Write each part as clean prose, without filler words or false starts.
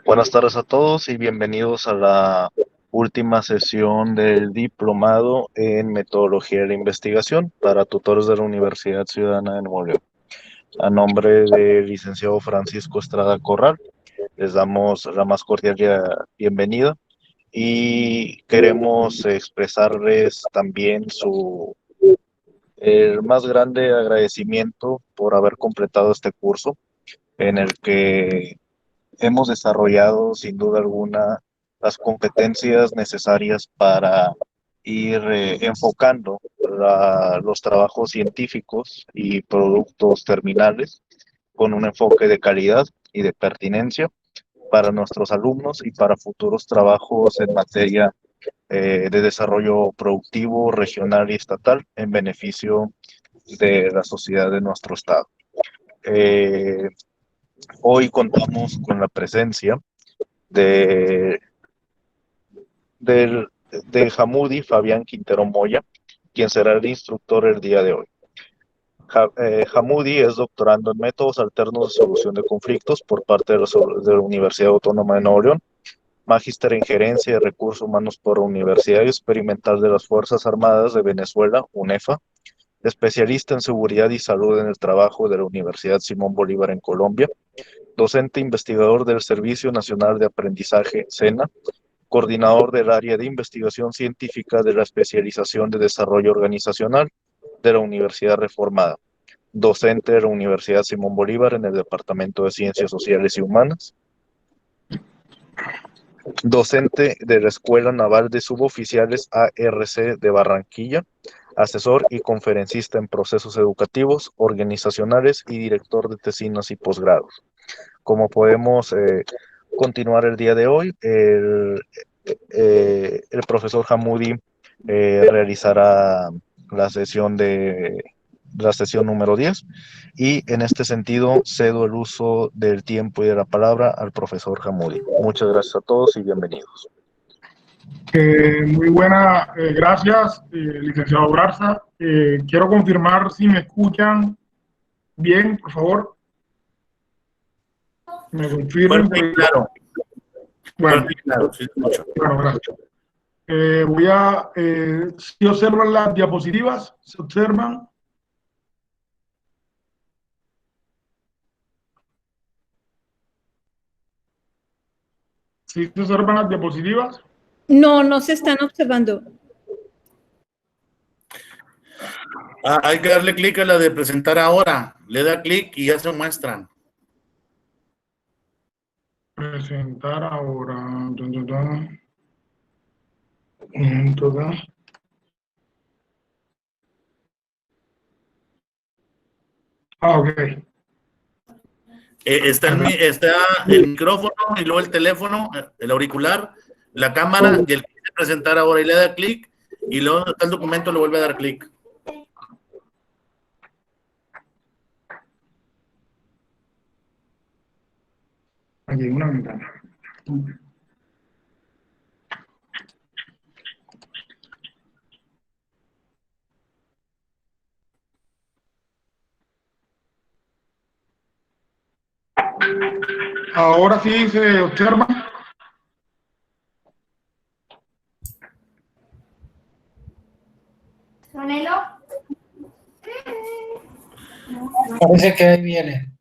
Buenas tardes a todos y bienvenidos a la última sesión del diplomado en metodología de la investigación para tutores de la Universidad Ciudadana de Nuevo León. A nombre del licenciado Francisco Estrada Corral, les damos la más cordial bienvenida y queremos expresarles también el más grande agradecimiento por haber completado este curso en el que hemos desarrollado sin duda alguna las competencias necesarias para ir enfocando los trabajos científicos y productos terminales con un enfoque de calidad y de pertinencia para nuestros alumnos y para futuros trabajos en materia de desarrollo productivo, regional y estatal en beneficio de la sociedad de nuestro estado. Eh, Hoy contamos con la presencia de, del, de Hamoudi Fabián Quintero Moya, quien será el instructor el día de hoy. Hamoudi es doctorando en métodos alternos de solución de conflictos por parte de la Universidad Autónoma de Nuevo León, magíster en gerencia de recursos humanos por la Universidad Experimental de las Fuerzas Armadas de Venezuela, UNEFA, especialista en seguridad y salud en el trabajo de la Universidad Simón Bolívar en Colombia, docente investigador del Servicio Nacional de Aprendizaje, SENA, coordinador del área de investigación científica de la especialización de desarrollo organizacional de la Universidad Reformada, docente de la Universidad Simón Bolívar en el Departamento de Ciencias Sociales y Humanas, docente de la Escuela Naval de Suboficiales ARC de Barranquilla, asesor y conferencista en procesos educativos, organizacionales y director de tesinas y posgrados. Como podemos continuar el día de hoy, el profesor Hamoudi realizará la sesión número 10 y en este sentido cedo el uso del tiempo y de la palabra al profesor Hamoudi. Muchas gracias a todos y bienvenidos. Muy buenas, gracias, licenciado Garza. Quiero confirmar si me escuchan bien, por favor. Me confirmen. Fuerte y claro. Bueno, fuerte y claro, sí, escucho. Bueno, gracias. Si observan las diapositivas, ¿se observan? ¿Sí se observan las diapositivas? No, no se están observando. Hay que darle clic a la de presentar ahora. Le da clic y ya se muestran. Presentar ahora. Ok. Está el micrófono y luego el teléfono, el auricular, la cámara y el clic de presentar ahora y le da clic y luego está el documento le vuelve a dar clic. Aquí hay una ventana. Ahora sí se observa. Parece que ahí viene.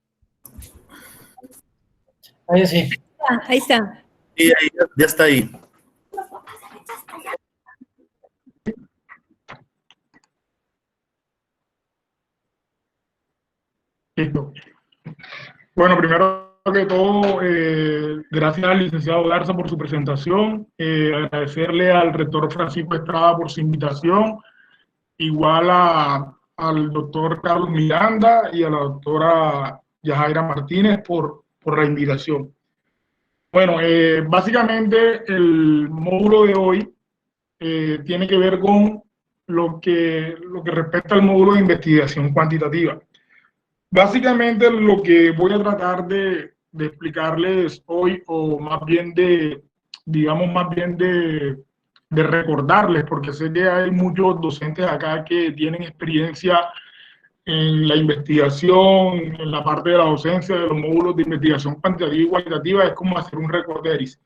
Ahí sí. Ahí está. Y ahí ya está ahí. Listo. Bueno, primero que todo, gracias al licenciado Garza por su presentación, agradecerle al rector Francisco Estrada por su invitación, igual al doctor Carlos Miranda y a la doctora Yajaira Martínez por la invitación. Bueno, básicamente el módulo de hoy tiene que ver con lo que respecta al módulo de investigación cuantitativa. Básicamente lo que voy a tratar de explicarles hoy, o más bien de recordarles, porque sé que hay muchos docentes acá que tienen experiencia en la investigación, en la parte de la docencia de los módulos de investigación cuantitativa y cualitativa, es como hacer un recorderis.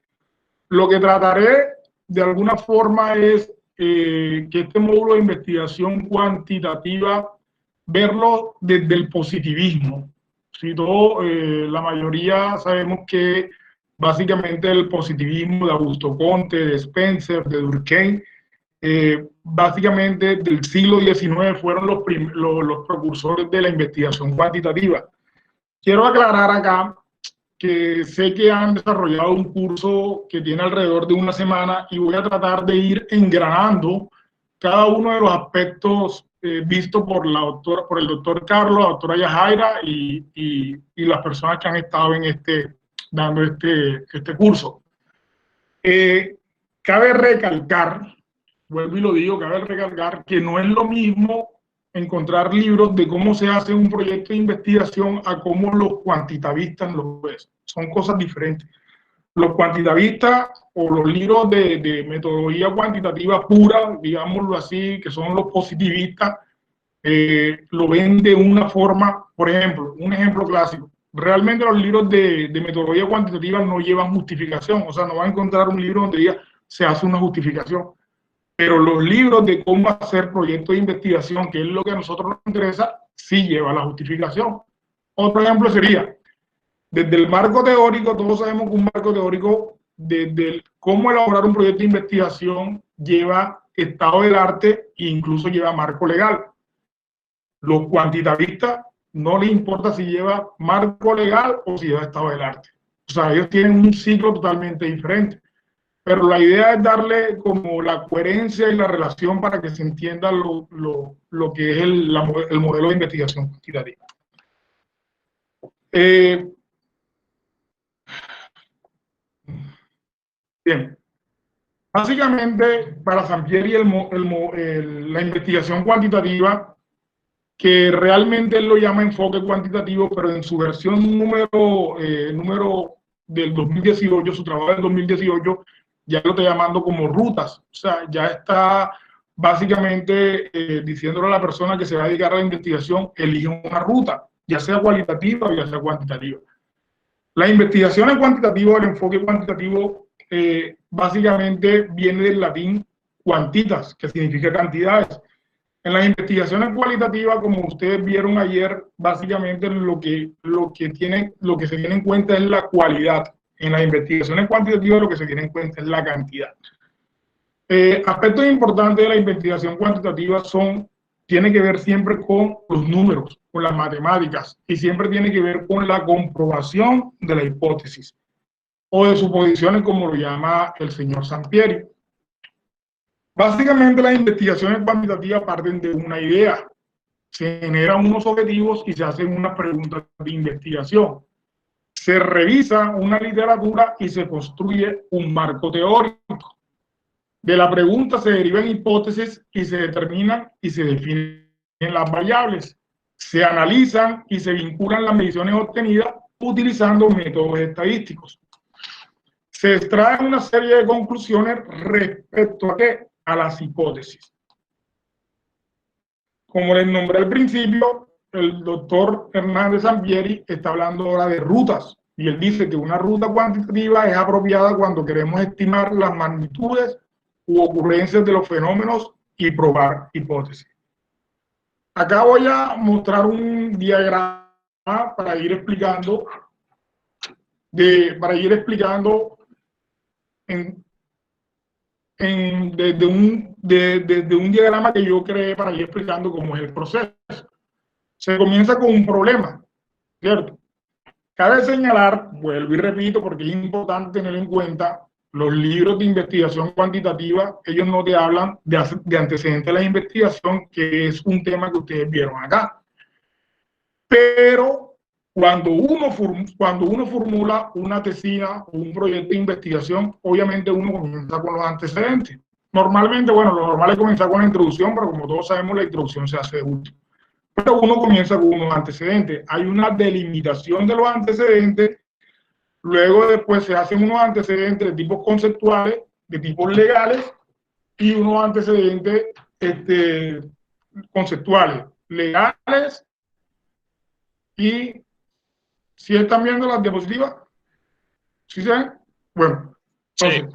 Lo que trataré de alguna forma es que este módulo de investigación cuantitativa, verlo desde el positivismo. Si todo, la mayoría sabemos que básicamente el positivismo de Augusto Comte, de Spencer, de Durkheim, básicamente del siglo XIX fueron los precursores de la investigación cuantitativa. Quiero aclarar acá que sé que han desarrollado un curso que tiene alrededor de una semana y voy a tratar de ir engranando cada uno de los aspectos vistos por el doctor Carlos, la doctora Yajaira y las personas que han estado dando este curso. Cabe recalcar, vuelvo y lo digo, cabe recalcar que no es lo mismo encontrar libros de cómo se hace un proyecto de investigación a cómo los cuantitavistas lo ven. Son cosas diferentes. Los cuantitavistas o los libros de metodología cuantitativa pura, digámoslo así, que son los positivistas, lo ven de una forma, por ejemplo, un ejemplo clásico. Realmente los libros de metodología cuantitativa no llevan justificación, o sea, no va a encontrar un libro donde diga se hace una justificación. Pero los libros de cómo hacer proyectos de investigación, que es lo que a nosotros nos interesa, sí lleva la justificación. Otro ejemplo sería, desde el marco teórico, todos sabemos que un marco teórico, desde cómo elaborar un proyecto de investigación, lleva estado del arte e incluso lleva marco legal. Los cuantitavistas no les importa si lleva marco legal o si lleva estado del arte. O sea, ellos tienen un ciclo totalmente diferente. Pero la idea es darle como la coherencia y la relación para que se entienda lo que es el modelo de investigación cuantitativa. Bien. Básicamente, para Sampieri, la investigación cuantitativa, que realmente él lo llama enfoque cuantitativo, pero en su versión número del 2018, su trabajo del 2018, ya lo está llamando como rutas. O sea, ya está básicamente diciéndole a la persona que se va a dedicar a la investigación, elige una ruta, ya sea cualitativa o ya sea cuantitativa. La investigación en cuantitativo, el enfoque cuantitativo, básicamente viene del latín quantitas, que significa cantidades. En las investigaciones cualitativas, como ustedes vieron ayer, básicamente lo que se tiene en cuenta es la cualidad. En las investigaciones cuantitativas lo que se tiene en cuenta es la cantidad. Aspectos importantes de la investigación cuantitativa tiene que ver siempre con los números, con las matemáticas, y siempre tiene que ver con la comprobación de la hipótesis, o de suposiciones, como lo llama el señor Sampieri. Básicamente las investigaciones cuantitativas parten de una idea, se generan unos objetivos y se hacen unas preguntas de investigación. Se revisa una literatura y se construye un marco teórico. De la pregunta se derivan hipótesis y se determinan y se definen las variables. Se analizan y se vinculan las mediciones obtenidas utilizando métodos estadísticos. Se extraen una serie de conclusiones respecto a las hipótesis. Como les nombré al principio, el doctor Hernández Sampieri está hablando ahora de rutas, y él dice que una ruta cuantitativa es apropiada cuando queremos estimar las magnitudes u ocurrencias de los fenómenos y probar hipótesis. Acá voy a mostrar un diagrama para ir explicando desde un diagrama que yo creé para ir explicando cómo es el proceso. Se comienza con un problema, ¿cierto? Cabe señalar, vuelvo y repito, porque es importante tener en cuenta, los libros de investigación cuantitativa, ellos no te hablan de antecedentes de la investigación, que es un tema que ustedes vieron acá. Pero cuando uno formula una tesina o un proyecto de investigación, obviamente uno comienza con los antecedentes. Normalmente, bueno, lo normal es comenzar con la introducción, pero como todos sabemos, la introducción se hace de último. Pero uno comienza con unos antecedentes. Hay una delimitación de los antecedentes, luego después se hacen unos antecedentes de tipos conceptuales, de tipos legales, y unos antecedentes conceptuales, legales Y si están viendo las diapositivas, ¿sí se ven? Bueno, entonces,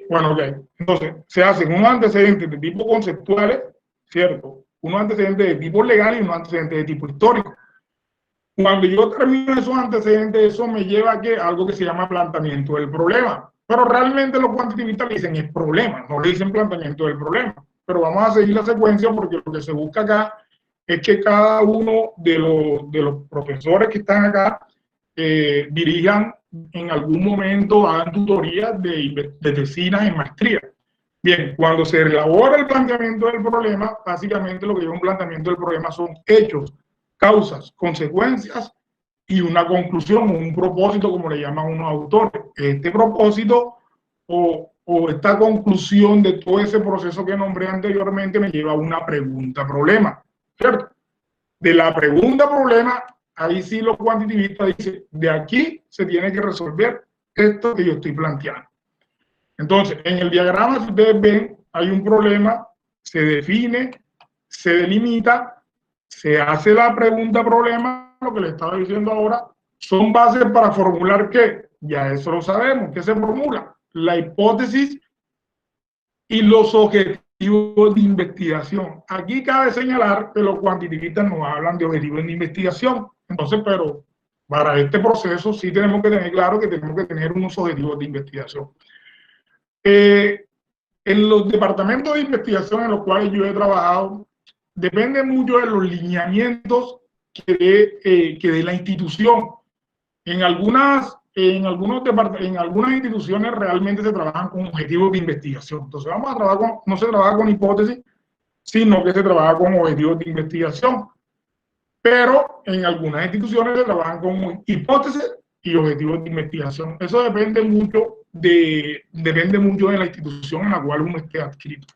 bueno, ok. Entonces, se hacen unos antecedentes de tipo conceptuales, ¿cierto? Unos antecedentes de tipo legal y unos antecedentes de tipo histórico. Cuando yo termino esos antecedentes, eso me lleva a algo que se llama planteamiento del problema. Pero realmente los cuantitativistas le dicen es problema, no le dicen planteamiento del problema. Pero vamos a seguir la secuencia porque lo que se busca acá es que cada uno de los profesores que están acá dirijan en algún momento, hagan tutorías de tesina en maestría. Bien, cuando se elabora el planteamiento del problema, básicamente lo que lleva un planteamiento del problema son hechos, causas, consecuencias y una conclusión o un propósito, como le llaman unos autores. Este propósito o esta conclusión de todo ese proceso que nombré anteriormente me lleva a una pregunta-problema, ¿cierto? De la pregunta-problema, ahí sí los cuantitativistas dicen, de aquí se tiene que resolver esto que yo estoy planteando. Entonces, en el diagrama, si ustedes ven, hay un problema, se define, se delimita, se hace la pregunta-problema, lo que le estaba diciendo ahora, son bases para formular ¿qué? Ya eso lo sabemos, ¿qué se formula? La hipótesis y los objetivos de investigación. Aquí cabe señalar que los cuantitativistas no hablan de objetivos de investigación, entonces, pero para este proceso sí tenemos que tener claro que tenemos que tener unos objetivos de investigación. En los departamentos de investigación en los cuales yo he trabajado, depende mucho de los lineamientos que dé la institución. En algunas instituciones realmente se trabajan con objetivos de investigación. Entonces vamos a trabajar no se trabaja con hipótesis, sino que se trabaja con objetivos de investigación. Pero en algunas instituciones se trabajan con hipótesis y objetivos de investigación. Eso depende mucho de la institución en la cual uno esté adscrito.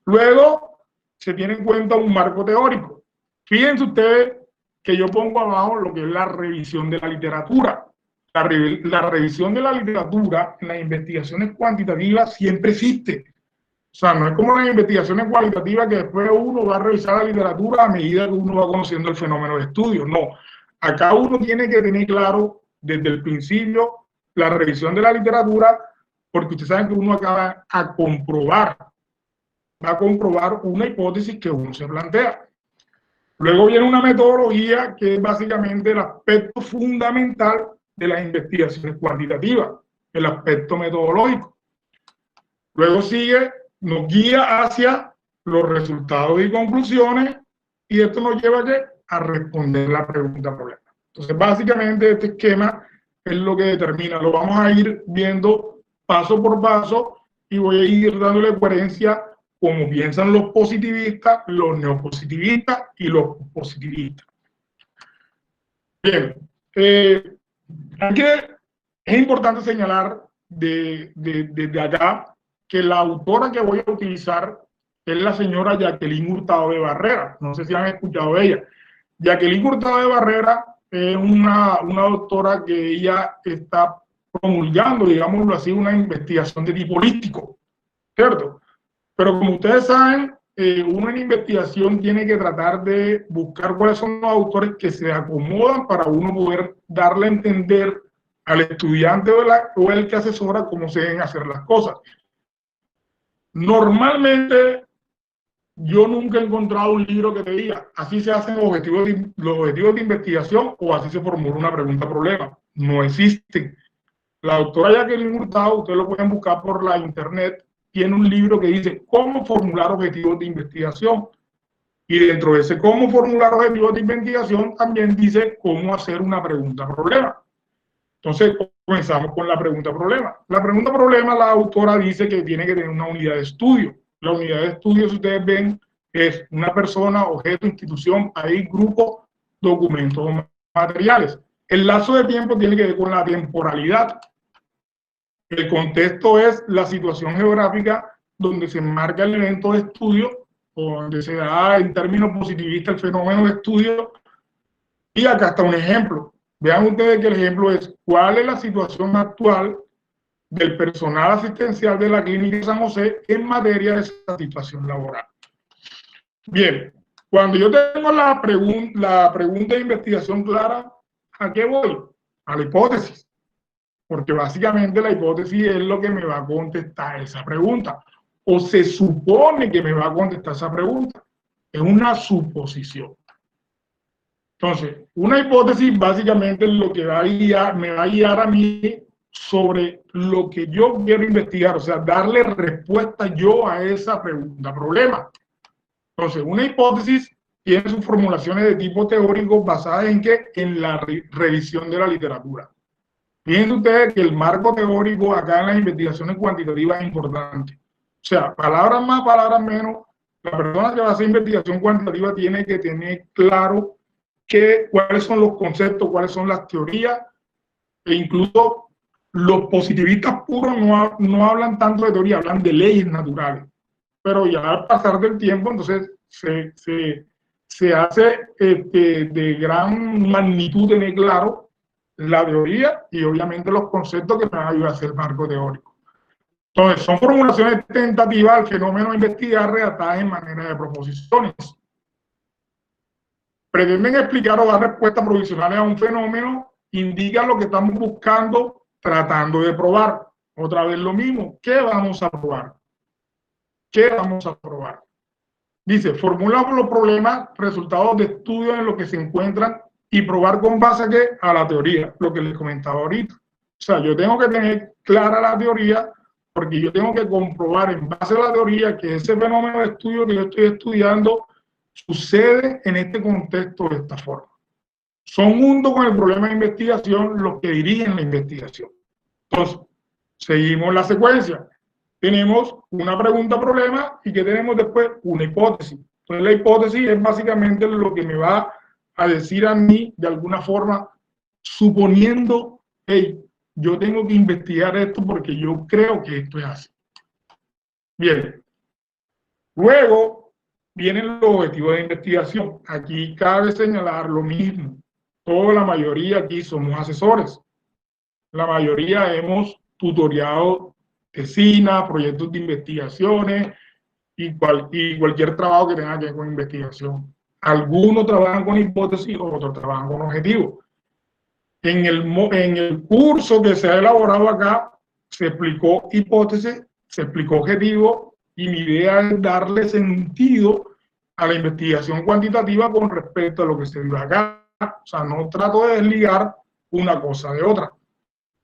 Luego, se tiene en cuenta un marco teórico. Fíjense ustedes que yo pongo abajo lo que es la revisión de la literatura. La revisión de la literatura en las investigaciones cuantitativas siempre existe. O sea, no es como las investigaciones cualitativas que después uno va a revisar la literatura a medida que uno va conociendo el fenómeno de estudio. No, acá uno tiene que tener claro desde el principio la revisión de la literatura, porque ustedes saben que uno acaba va a comprobar una hipótesis que uno se plantea. Luego viene una metodología que es básicamente el aspecto fundamental de las investigaciones cuantitativas, el aspecto metodológico. Luego nos guía hacia los resultados y conclusiones, y esto nos lleva a responder la pregunta-problema. Entonces, básicamente, este esquema es lo que determina. Lo vamos a ir viendo paso por paso y voy a ir dándole coherencia como piensan los positivistas, los neopositivistas y los positivistas. Bien, aquí es importante señalar desde acá que la autora que voy a utilizar es la señora Jacqueline Hurtado de Barrera. No sé si han escuchado de ella. Jacqueline Hurtado de Barrera es una doctora que ella está promulgando, digámoslo así, una investigación de tipo holístico, ¿cierto? Pero como ustedes saben, uno en investigación tiene que tratar de buscar cuáles son los autores que se acomodan para uno poder darle a entender al estudiante o el que asesora cómo se deben hacer las cosas. Normalmente, yo nunca he encontrado un libro que te diga, así se hacen los objetivos de investigación o así se formula una pregunta-problema. No existen. La doctora Jacqueline Hurtado, ustedes lo pueden buscar por la internet, tiene un libro que dice cómo formular objetivos de investigación. Y dentro de ese cómo formular objetivos de investigación también dice cómo hacer una pregunta-problema. Entonces, comenzamos con la pregunta-problema. La pregunta-problema, la autora dice que tiene que tener una unidad de estudio. La unidad de estudio, si ustedes ven, es una persona, objeto, institución, país, grupo, documentos o materiales. El lazo de tiempo tiene que ver con la temporalidad. El contexto es la situación geográfica donde se enmarca el evento de estudio o donde se da en términos positivistas el fenómeno de estudio. Y acá está un ejemplo. Vean ustedes que el ejemplo es cuál es la situación actual del personal asistencial de la Clínica de San José en materia de satisfacción laboral. Bien, Cuando yo tengo la pregunta de investigación clara, ¿a qué voy? A la hipótesis. Porque básicamente la hipótesis es lo que me va a contestar esa pregunta. O se supone que me va a contestar esa pregunta. Es una suposición. Entonces, una hipótesis básicamente es lo que me va a guiar a mí sobre lo que yo quiero investigar, o sea, darle respuesta yo a esa pregunta, problema. Entonces, una hipótesis tiene sus formulaciones de tipo teórico basadas en ¿qué? En la revisión de la literatura. Fíjense ustedes que el marco teórico acá en las investigaciones cuantitativas es importante. O sea, palabras más, palabras menos, la persona que va a hacer investigación cuantitativa tiene que tener claro cuáles son los conceptos, cuáles son las teorías, e incluso los positivistas puros no hablan tanto de teoría, hablan de leyes naturales. Pero ya al pasar del tiempo, entonces se hace de gran magnitud tener claro la teoría y obviamente los conceptos que me van a ayudar a hacer el marco teórico. Entonces, son formulaciones tentativas al fenómeno a investigar redactadas en manera de proposiciones. Pretenden explicar o dar respuestas provisionales a un fenómeno, indican lo que estamos buscando, tratando de probar. Otra vez lo mismo, ¿qué vamos a probar? ¿Qué vamos a probar? Dice, formula los problemas, resultados de estudios en los que se encuentran y probar con base a ¿qué? A la teoría, lo que les comentaba ahorita. O sea, yo tengo que tener clara la teoría porque yo tengo que comprobar en base a la teoría que ese fenómeno de estudio que yo estoy estudiando sucede en este contexto de esta forma. Son junto con el problema de investigación los que dirigen la investigación. Entonces, seguimos la secuencia. Tenemos una pregunta-problema y que tenemos después una hipótesis. Entonces, la hipótesis es básicamente lo que me va a decir a mí, de alguna forma, suponiendo, hey, yo tengo que investigar esto porque yo creo que esto es así. Bien. Luego vienen los objetivos de investigación. Aquí cabe señalar lo mismo. Toda la mayoría aquí somos asesores. La mayoría hemos tutoriado tesina, proyectos de investigaciones y cualquier trabajo que tenga que ver con investigación. Algunos trabajan con hipótesis, otros trabajan con objetivos. En el curso que se ha elaborado acá, se explicó hipótesis, se explicó objetivo, y mi idea es darle sentido a la investigación cuantitativa con respecto a lo que se dio acá. O sea, no trato de desligar una cosa de otra.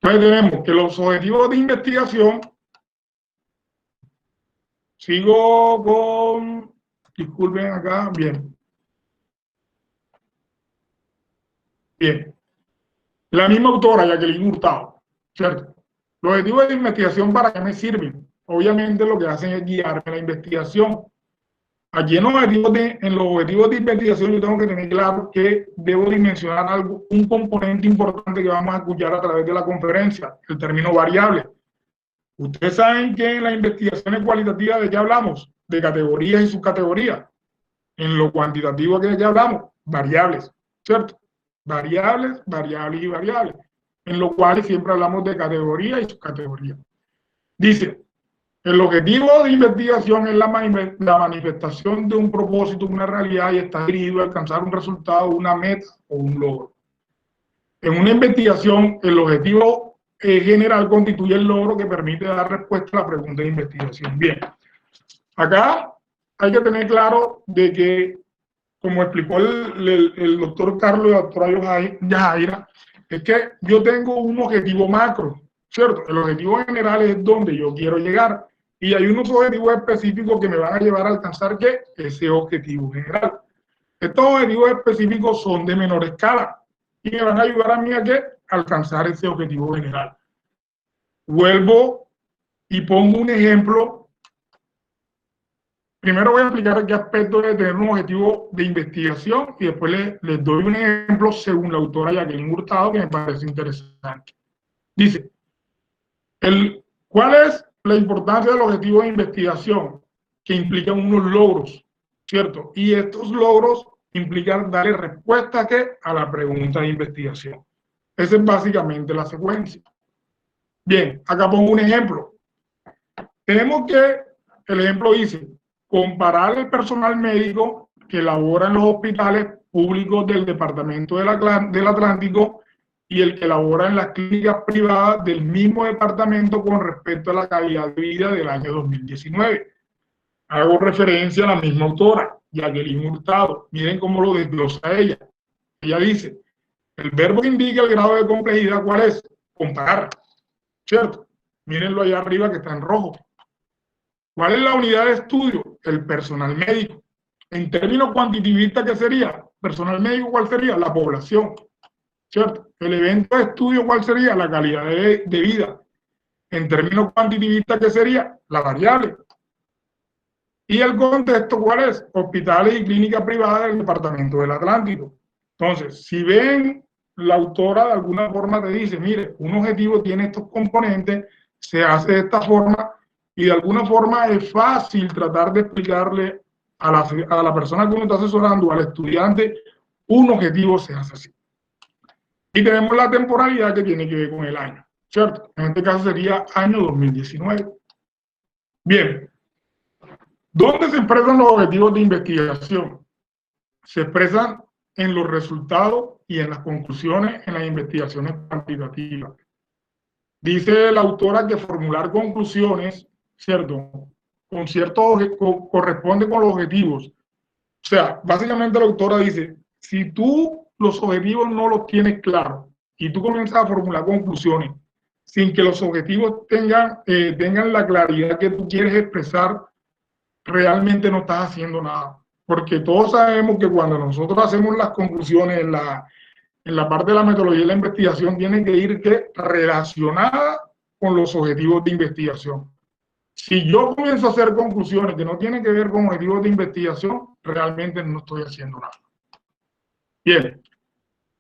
Entonces tenemos que los objetivos de investigación, sigo con, disculpen acá, bien. La misma autora, Jacqueline Hurtado, ¿cierto? Los objetivos de investigación, ¿para qué me sirven? Obviamente lo que hacen es guiarme a la investigación. Aquí en los objetivos de investigación yo tengo que tener claro que debo dimensionar algo, un componente importante que vamos a escuchar a través de la conferencia, el término variable. Ustedes saben que en las investigaciones cualitativas, ¿de qué hablamos? De categorías y subcategorías. En lo cuantitativo, ¿de qué hablamos? Variables, ¿cierto? Variables, variables y variables. En lo cual siempre hablamos de categoría y subcategoría. Dice, el objetivo de investigación es la manifestación de un propósito, una realidad, y está dirigido a alcanzar un resultado, una meta o un logro. En una investigación, el objetivo general constituye el logro que permite dar respuesta a la pregunta de investigación. Bien, acá hay que tener claro de que, como explicó el doctor Carlos y la doctora Yajaira, es que yo tengo un objetivo macro, ¿cierto? El objetivo general es donde yo quiero llegar. Y hay unos objetivos específicos que me van a llevar a alcanzar ¿qué? Ese objetivo general. Estos objetivos específicos son de menor escala y me van a ayudar a mí a ¿qué? Alcanzar ese objetivo general. Vuelvo y pongo un ejemplo. Primero voy a explicar qué aspecto debe tener un objetivo de investigación y después les doy un ejemplo según la autora Jacqueline Hurtado que me parece interesante. Dice, ¿cuál es la importancia del objetivo de investigación? Que implican unos logros, ¿cierto? Y estos logros implican darle respuesta a la pregunta de investigación. Esa es básicamente la secuencia. Bien, acá pongo un ejemplo. Tenemos que, el ejemplo dice, comparar el personal médico que labora en los hospitales públicos del Departamento del Atlántico y el que labora en las clínicas privadas del mismo departamento con respecto a la calidad de vida del año 2019. Hago referencia a la misma autora, Jacqueline Hurtado. Miren cómo lo desglosa ella. Ella dice, el verbo que indica el grado de complejidad, ¿cuál es? Comparar, ¿cierto? Mírenlo allá arriba que está en rojo. ¿Cuál es la unidad de estudio? El personal médico. En términos cuantitativistas, ¿qué sería? Personal médico, ¿cuál sería? La población, ¿cierto? El evento de estudio, ¿cuál sería? La calidad de vida. En términos cuantitativistas, ¿qué sería? La variable. Y el contexto, ¿cuál es? Hospitales y clínicas privadas del Departamento del Atlántico. Entonces, si ven, la autora de alguna forma te dice, mire, un objetivo tiene estos componentes, se hace de esta forma, y de alguna forma es fácil tratar de explicarle a la persona que uno está asesorando, al estudiante, un objetivo se hace así. Y tenemos la temporalidad que tiene que ver con el año, ¿cierto? En este caso sería año 2019. Bien. ¿Dónde se expresan los objetivos de investigación? Se expresan en los resultados y en las conclusiones en las investigaciones cuantitativas. Dice la autora que formular conclusiones, ¿cierto? Con ciertos corresponde con los objetivos. O sea, básicamente la autora dice, si tú los objetivos no los tienes claros y tú comienzas a formular conclusiones sin que los objetivos tengan la claridad que tú quieres expresar, realmente no estás haciendo nada. Porque todos sabemos que cuando nosotros hacemos las conclusiones en la parte de la metodología y la investigación, tiene que ir relacionada con los objetivos de investigación. Si yo comienzo a hacer conclusiones que no tienen que ver con objetivos de investigación, realmente no estoy haciendo nada. Bien,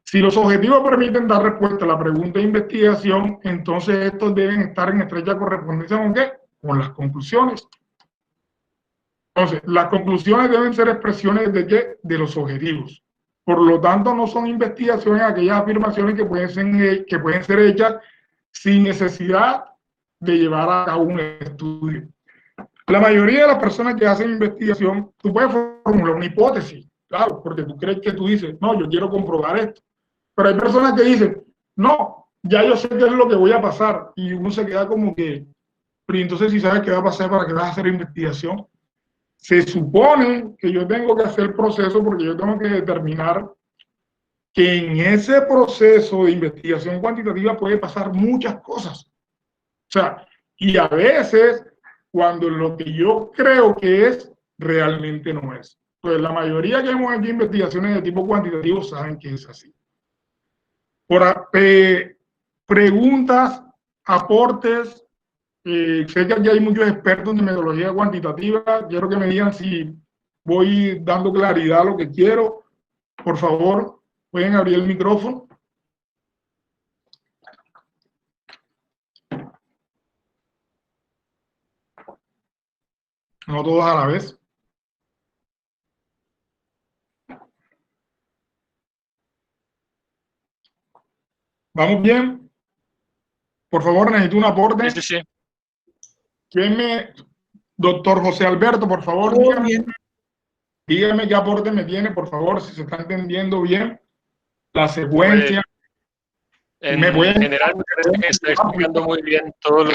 si los objetivos permiten dar respuesta a la pregunta de investigación, entonces estos deben estar en estrecha correspondencia ¿con qué? Con las conclusiones. Entonces, las conclusiones deben ser expresiones ¿de qué? De los objetivos. Por lo tanto, no son investigaciones aquellas afirmaciones que pueden ser hechas sin necesidad de llevar a cabo un estudio. La mayoría de las personas que hacen investigación, tú puedes formular una hipótesis, claro, porque tú crees que tú dices, no, yo quiero comprobar esto. Pero hay personas que dicen, no, ya yo sé qué es lo que voy a pasar. Y uno se queda como que, pero entonces si sabes qué va a pasar, ¿para qué vas a hacer investigación? Se supone que yo tengo que hacer el proceso porque yo tengo que determinar que en ese proceso de investigación cuantitativa puede pasar muchas cosas. O sea, y a veces cuando lo que yo creo que es, realmente no es. Pues la mayoría que hemos hecho investigaciones de tipo cuantitativo saben que es así. Por preguntas, aportes. Sé que aquí hay muchos expertos en metodología cuantitativa. Quiero que me digan si voy dando claridad a lo que quiero. Por favor, pueden abrir el micrófono. No todos a la vez. ¿Vamos bien? Por favor, necesito un aporte. Sí, sí, sí. ¿Quién doctor José Alberto, por favor, dígame qué aporte me tiene, por favor, si se está entendiendo bien la secuencia. En general me parece que está explicando muy bien todo lo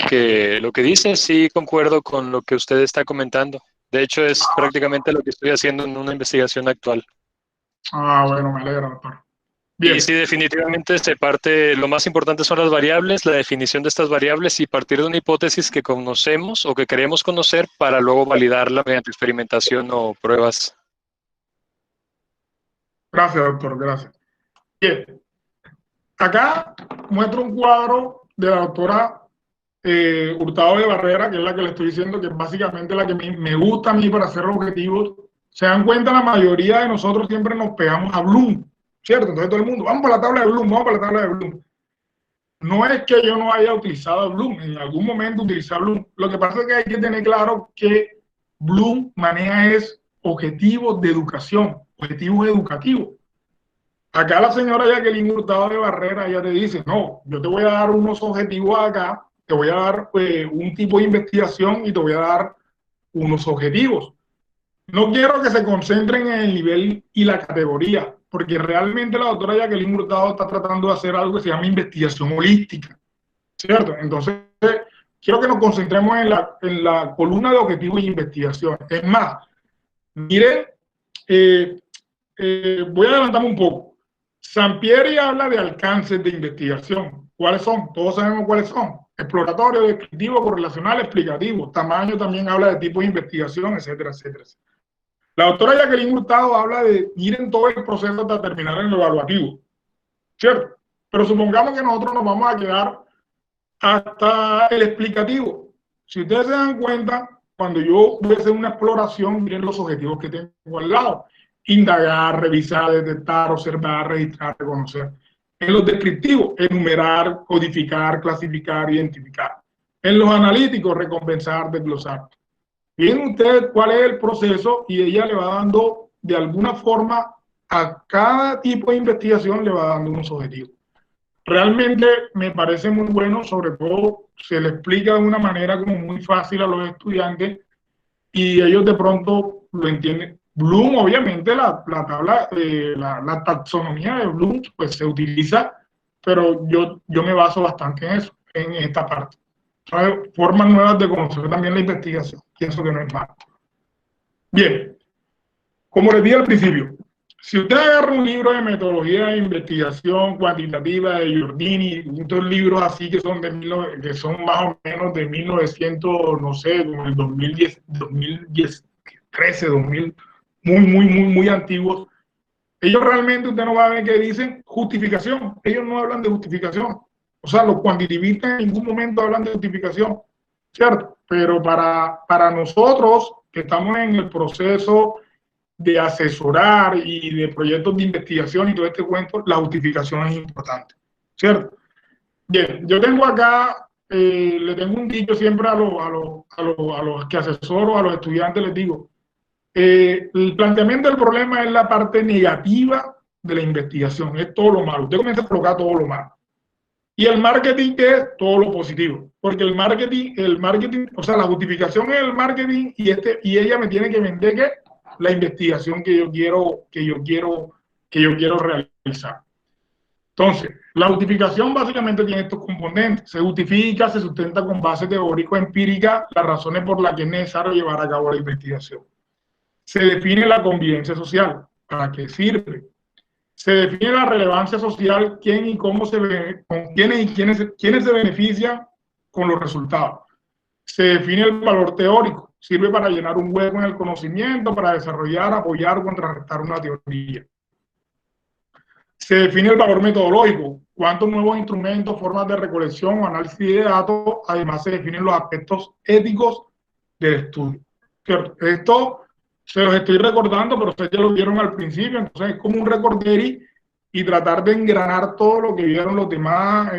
que dice. Sí, concuerdo con lo que usted está comentando. De hecho, es prácticamente lo que estoy haciendo en una investigación actual. Ah, bueno, me alegra, doctor. Bien. Y sí, definitivamente lo más importante son las variables, la definición de estas variables y partir de una hipótesis que conocemos o que queremos conocer para luego validarla mediante experimentación o pruebas. Gracias, doctor, gracias. Bien. Acá muestro un cuadro de la doctora Hurtado de Barrera, que es la que le estoy diciendo que es básicamente la que me gusta a mí para hacer los objetivos. Se dan cuenta, la mayoría de nosotros siempre nos pegamos a Bloom, ¿cierto? Entonces todo el mundo, vamos para la tabla de Bloom, vamos para la tabla de Bloom. No es que yo no haya utilizado Bloom, en algún momento utilicé Bloom. Lo que pasa es que hay que tener claro que Bloom maneja objetivos de educación, objetivos educativos. Acá la señora Jacqueline Hurtado de Barrera, ella te dice, no, yo te voy a dar unos objetivos acá, te voy a dar un tipo de investigación y te voy a dar unos objetivos. no quiero que se concentren en el nivel y la categoría, porque realmente la doctora Jacqueline Hurtado está tratando de hacer algo que se llama investigación holística, ¿cierto? Entonces, quiero que nos concentremos en la columna de objetivos y investigación. Es más, miren, voy a adelantarme un poco. Sampieri habla de alcances de investigación. ¿Cuáles son? Todos sabemos cuáles son. Exploratorio, descriptivo, correlacional, explicativo. Tamaño también habla de tipo de investigación, etcétera, etcétera. La doctora Jacqueline Hurtado habla de ir en todo el proceso hasta terminar en lo evaluativo, ¿cierto? Pero supongamos que nosotros nos vamos a quedar hasta el explicativo. Si ustedes se dan cuenta, cuando yo voy a hacer una exploración, miren los objetivos que tengo al lado. Indagar, revisar, detectar, observar, registrar, reconocer. En los descriptivos, enumerar, codificar, clasificar, identificar. En los analíticos, recompensar, desglosar. Miren ustedes cuál es el proceso y ella le va dando, de alguna forma, a cada tipo de investigación le va dando unos objetivos. Realmente me parece muy bueno, sobre todo se le explica de una manera como muy fácil a los estudiantes y ellos de pronto lo entienden. Bloom, obviamente, la tabla, la taxonomía de Bloom, pues se utiliza, pero yo me baso bastante en eso, en esta parte. Formas nuevas de conocer también la investigación, pienso que no es malo. Bien, como les dije al principio, si usted agarra un libro de metodología de investigación cuantitativa de Giordini, estos libros así que son que son más o menos de 1900, no sé, como el 2010, 2013, 2000, muy antiguos, ellos realmente usted no va a ver que dicen justificación, ellos no hablan de justificación. O sea, los cuantitativistas en ningún momento hablan de justificación, ¿cierto? Pero para nosotros que estamos en el proceso de asesorar y de proyectos de investigación y todo este cuento, la justificación es importante, ¿cierto? Bien, yo tengo acá, le tengo un dicho siempre a los que asesoro, a los estudiantes, les digo, el planteamiento del problema es la parte negativa de la investigación, es todo lo malo. Usted comienza a colocar todo lo malo. Y el marketing es todo lo positivo, porque el marketing, o sea, la justificación es el marketing y ella me tiene que vender ¿qué? La investigación que yo quiero realizar. Entonces, la justificación básicamente tiene estos componentes. Se justifica, se sustenta con base teórico-empírica las razones por las que es necesario llevar a cabo la investigación. Se define la convivencia social, para qué sirve. Se define la relevancia social, quién y cómo con quiénes se benefician con los resultados. Se define el valor teórico, sirve para llenar un hueco en el conocimiento, para desarrollar, apoyar o contrarrestar una teoría. Se define el valor metodológico, cuántos nuevos instrumentos, formas de recolección o análisis de datos, además se definen los aspectos éticos del estudio. ¿Cierto? Esto se los estoy recordando, pero ustedes ya lo vieron al principio, entonces es como un recorderi y tratar de engranar todo lo que vieron los demás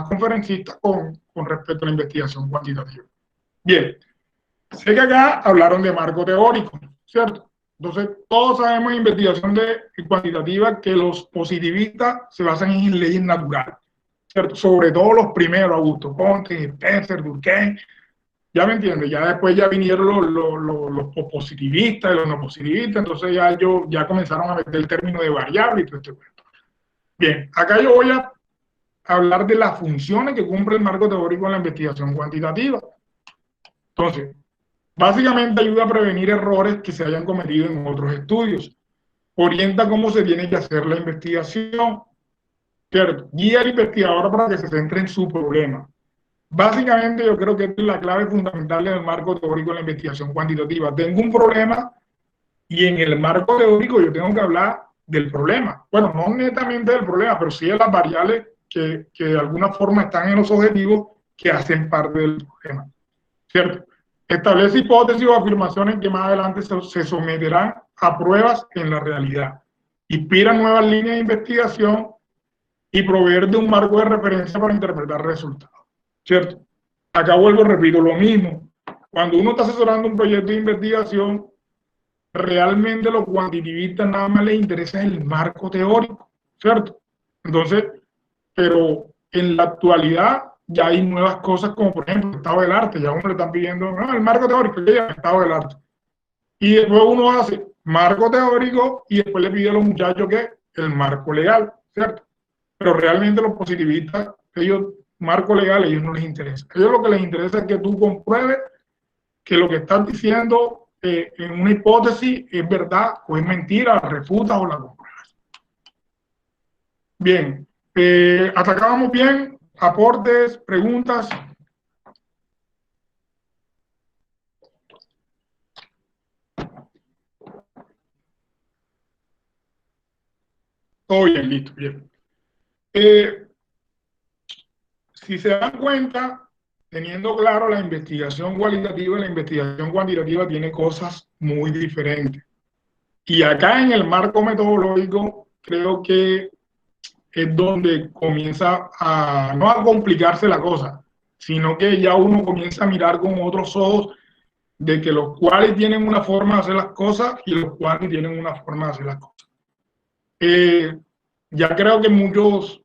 conferencistas con respecto a la investigación cuantitativa. Bien, sé que acá hablaron de marco teórico, ¿cierto? Entonces, todos sabemos en investigación cuantitativa que los positivistas se basan en leyes naturales, ¿cierto? Sobre todo los primeros, Augusto Comte, Spencer, Durkheim, ya me entiendes, ya después ya vinieron los positivistas y los no positivistas, entonces ya comenzaron a meter el término de variable y todo este cuento. Bien, acá yo voy a hablar de las funciones que cumple el marco teórico en la investigación cuantitativa. Entonces, básicamente ayuda a prevenir errores que se hayan cometido en otros estudios. Orienta cómo se tiene que hacer la investigación. ¿Cierto? Guía al investigador para que se centre en su problema. Básicamente yo creo que esta es la clave fundamental del marco teórico en la investigación cuantitativa. Tengo un problema y en el marco teórico yo tengo que hablar del problema. Bueno, no netamente del problema, pero sí de las variables que de alguna forma están en los objetivos que hacen parte del problema. ¿Cierto? Establece hipótesis o afirmaciones que más adelante se someterán a pruebas en la realidad. Inspira nuevas líneas de investigación y proveer de un marco de referencia para interpretar resultados. ¿Cierto? Acá vuelvo, repito, lo mismo. Cuando uno está asesorando un proyecto de investigación, realmente los cuantitativistas nada más les interesa el marco teórico, ¿cierto? Entonces, pero en la actualidad ya hay nuevas cosas como, por ejemplo, el estado del arte. Ya uno le están pidiendo, no, el marco teórico, ya el estado del arte. Y después uno hace marco teórico y después le pide a los muchachos que el marco legal, ¿cierto? Pero realmente los positivistas, ellos, marco legal, a ellos no les interesa. A ellos lo que les interesa es que tú compruebes que lo que estás diciendo en una hipótesis es verdad o es mentira, la refutas o la compruebas. Bien, hasta acá vamos bien. Aportes, preguntas. Todo bien, listo, bien. Si se dan cuenta, teniendo claro la investigación cualitativa y la investigación cuantitativa tiene cosas muy diferentes. Y acá en el marco metodológico creo que es donde comienza a no a complicarse la cosa, sino que ya uno comienza a mirar con otros ojos de que los cuales tienen una forma de hacer las cosas y los cuales tienen una forma de hacer las cosas. Ya creo que muchos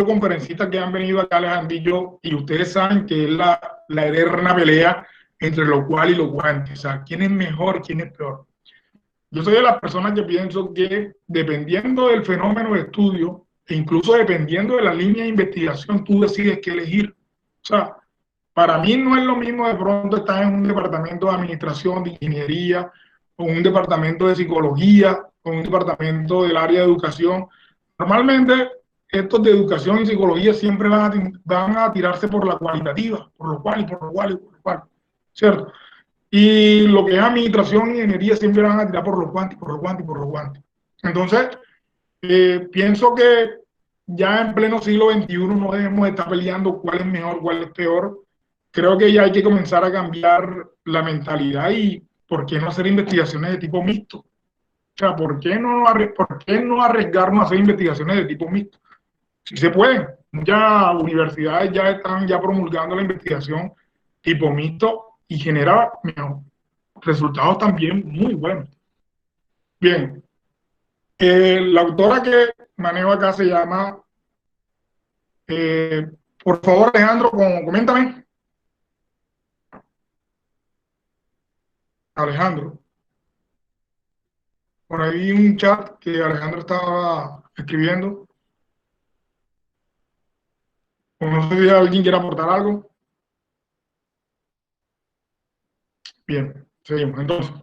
conferencistas que han venido acá, Alejandrillo, y ustedes saben que es la eterna pelea entre lo cual y lo cuanti, o sea, quién es mejor, quién es peor. Yo soy de las personas que pienso que dependiendo del fenómeno de estudio, e incluso dependiendo de la línea de investigación, tú decides qué elegir. O sea, para mí no es lo mismo de pronto estar en un departamento de administración, de ingeniería, o un departamento de psicología, o un departamento del área de educación. Normalmente estos de educación y psicología siempre van a tirarse por la cualitativa, por lo cual y por lo cual y por lo cual, ¿cierto? Y lo que es administración y ingeniería siempre van a tirar por lo cuanti, por lo cuanti, por lo cuanti. Entonces, pienso que ya en pleno siglo XXI no debemos estar peleando cuál es mejor, cuál es peor. Creo que ya hay que comenzar a cambiar la mentalidad y ¿por qué no hacer investigaciones de tipo mixto? O sea, ¿por qué no arriesgarnos a hacer investigaciones de tipo mixto? Si se pueden. Muchas universidades ya están ya promulgando la investigación tipo mixto y genera resultados también muy buenos. Bien, la autora que manejo acá se llama, por favor Alejandro, coméntame. Alejandro, por ahí un chat que Alejandro estaba escribiendo. O no sé si alguien quiere aportar algo. Bien, seguimos. Entonces,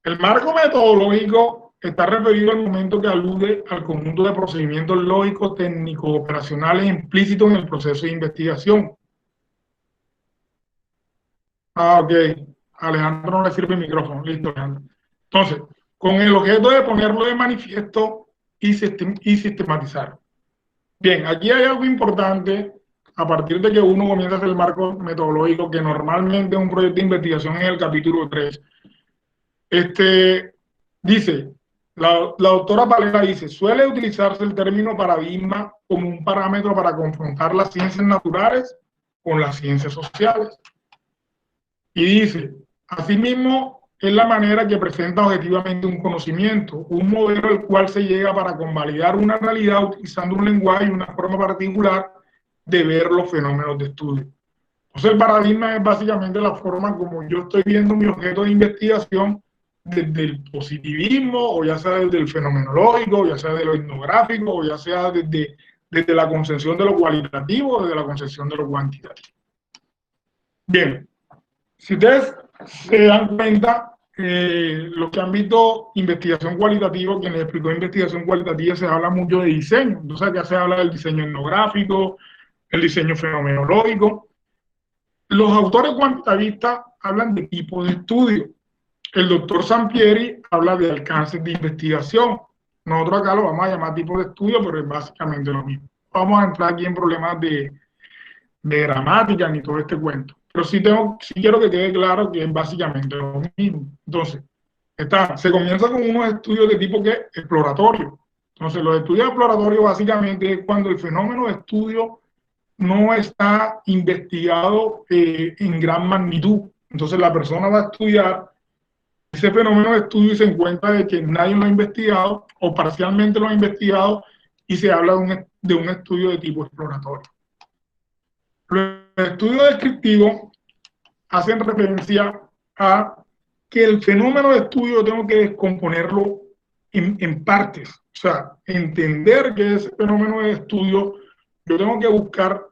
el marco metodológico está referido al momento que alude al conjunto de procedimientos lógicos, técnicos, operacionales implícitos en el proceso de investigación. Ah, ok. A Alejandro no le sirve el micrófono. Listo, Alejandro. Entonces, con el objeto de ponerlo de manifiesto y sistematizar. Bien, aquí hay algo importante. A partir de que uno comienza a hacer el marco metodológico, que normalmente es un proyecto de investigación en el capítulo 3, dice, la doctora Valera dice, suele utilizarse el término paradigma como un parámetro para confrontar las ciencias naturales con las ciencias sociales. Y dice, asimismo, es la manera que presenta objetivamente un conocimiento, un modelo al cual se llega para convalidar una realidad utilizando un lenguaje y una forma particular de ver los fenómenos de estudio. Entonces, el paradigma es básicamente la forma como yo estoy viendo mi objeto de investigación desde el positivismo, o ya sea desde el fenomenológico, ya sea de lo etnográfico, o ya sea desde la concepción de lo cualitativo, desde la concepción de lo cuantitativo. Bien, si ustedes se dan cuenta, los que han visto investigación cualitativa, quienes explicó investigación cualitativa, se habla mucho de diseño. Entonces, acá se habla del diseño etnográfico, el diseño fenomenológico. Los autores cuantitativistas hablan de tipo de estudio. El doctor Sampieri habla de alcances de investigación. Nosotros acá lo vamos a llamar tipo de estudio, pero es básicamente lo mismo. Vamos a entrar aquí en problemas de gramática ni todo este cuento. Pero sí quiero que quede claro que es básicamente lo mismo. Entonces, se comienza con unos estudios de tipo exploratorio. Entonces, los estudios exploratorios básicamente es cuando el fenómeno de estudio no está investigado en gran magnitud. Entonces, la persona va a estudiar ese fenómeno de estudio y se encuentra de que nadie lo ha investigado o parcialmente lo ha investigado y se habla de un estudio de tipo exploratorio. Los estudios descriptivos hacen referencia a que el fenómeno de estudio tengo que descomponerlo en partes. O sea, entender que ese fenómeno de estudio, yo tengo que buscar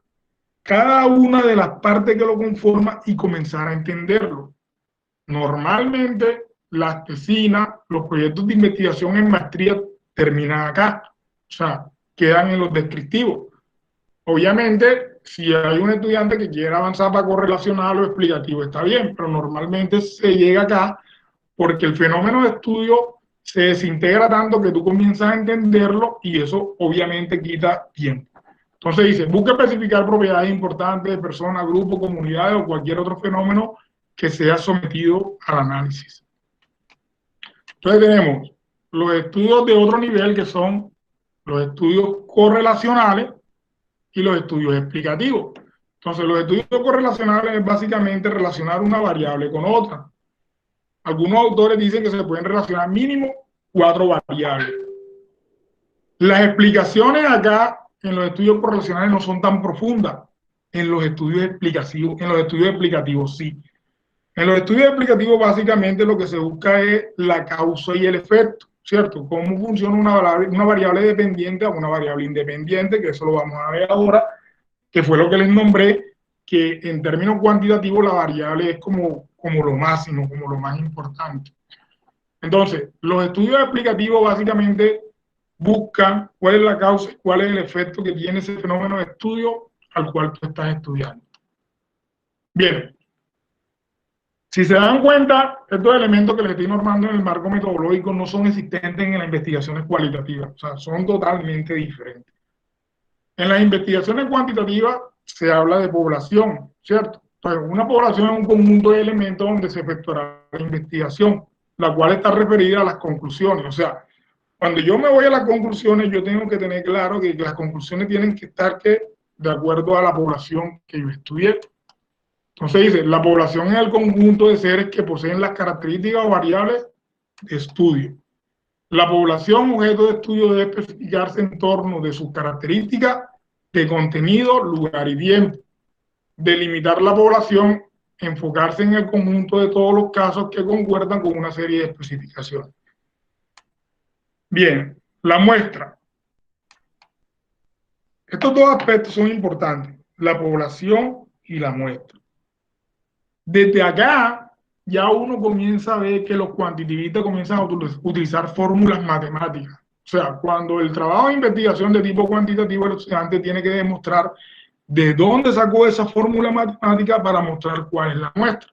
cada una de las partes que lo conforman y comenzar a entenderlo. Normalmente, las tesinas, los proyectos de investigación en maestría terminan acá. O sea, quedan en los descriptivos. Obviamente, si hay un estudiante que quiere avanzar para correlacional o explicativo, está bien, pero normalmente se llega acá porque el fenómeno de estudio se desintegra tanto que tú comienzas a entenderlo y eso obviamente quita tiempo. Entonces dice, busca especificar propiedades importantes de personas, grupos, comunidades o cualquier otro fenómeno que sea sometido al análisis. Entonces tenemos los estudios de otro nivel que son los estudios correlacionales y los estudios explicativos. Entonces los estudios correlacionales es básicamente relacionar una variable con otra. Algunos autores dicen que se pueden relacionar mínimo 4 variables. Las explicaciones acá en los estudios correlacionales no son tan profundas. En los estudios explicativos sí. En los estudios explicativos básicamente lo que se busca es la causa y el efecto, ¿cierto? Cómo funciona una variable dependiente a una variable independiente, que eso lo vamos a ver ahora, que fue lo que les nombré, que en términos cuantitativos la variable es como lo máximo, como lo más importante. Entonces, los estudios explicativos básicamente buscan cuál es la causa y cuál es el efecto que tiene ese fenómeno de estudio al cual tú estás estudiando. Bien. Si se dan cuenta, estos elementos que les estoy normando en el marco metodológico no son existentes en las investigaciones cualitativas, o sea, son totalmente diferentes. En las investigaciones cuantitativas se habla de población, ¿cierto? Entonces, una población es un conjunto de elementos donde se efectuará la investigación, la cual está referida a las conclusiones. O sea, cuando yo me voy a las conclusiones, yo tengo que tener claro que las conclusiones tienen que estar de acuerdo a la población que yo estudié. Entonces dice, la población es el conjunto de seres que poseen las características o variables de estudio. La población objeto de estudio debe especificarse en torno de sus características de contenido, lugar y tiempo. Delimitar la población, enfocarse en el conjunto de todos los casos que concuerdan con una serie de especificaciones. Bien, la muestra. Estos dos aspectos son importantes, la población y la muestra. Desde acá ya uno comienza a ver que los cuantitativistas comienzan a utilizar fórmulas matemáticas. O sea, cuando el trabajo de investigación de tipo cuantitativo, el estudiante tiene que demostrar de dónde sacó esa fórmula matemática para mostrar cuál es la muestra.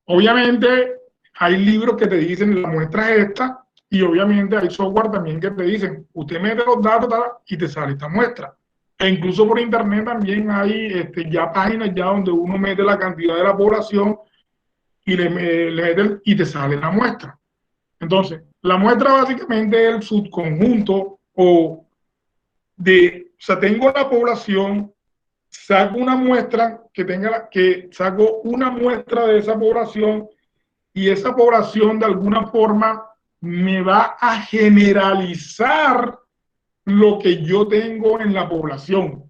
Obviamente hay libros que te dicen la muestra es esta, y obviamente hay software también que te dicen, usted mete los datos y te sale esta muestra. E incluso por internet también hay ya páginas ya donde uno mete la cantidad de la población y le mete y te sale la muestra. Entonces, la muestra básicamente es el subconjunto o sea, tengo la población, saco una muestra saco una muestra de esa población y esa población de alguna forma me va a generalizar lo que yo tengo en la población.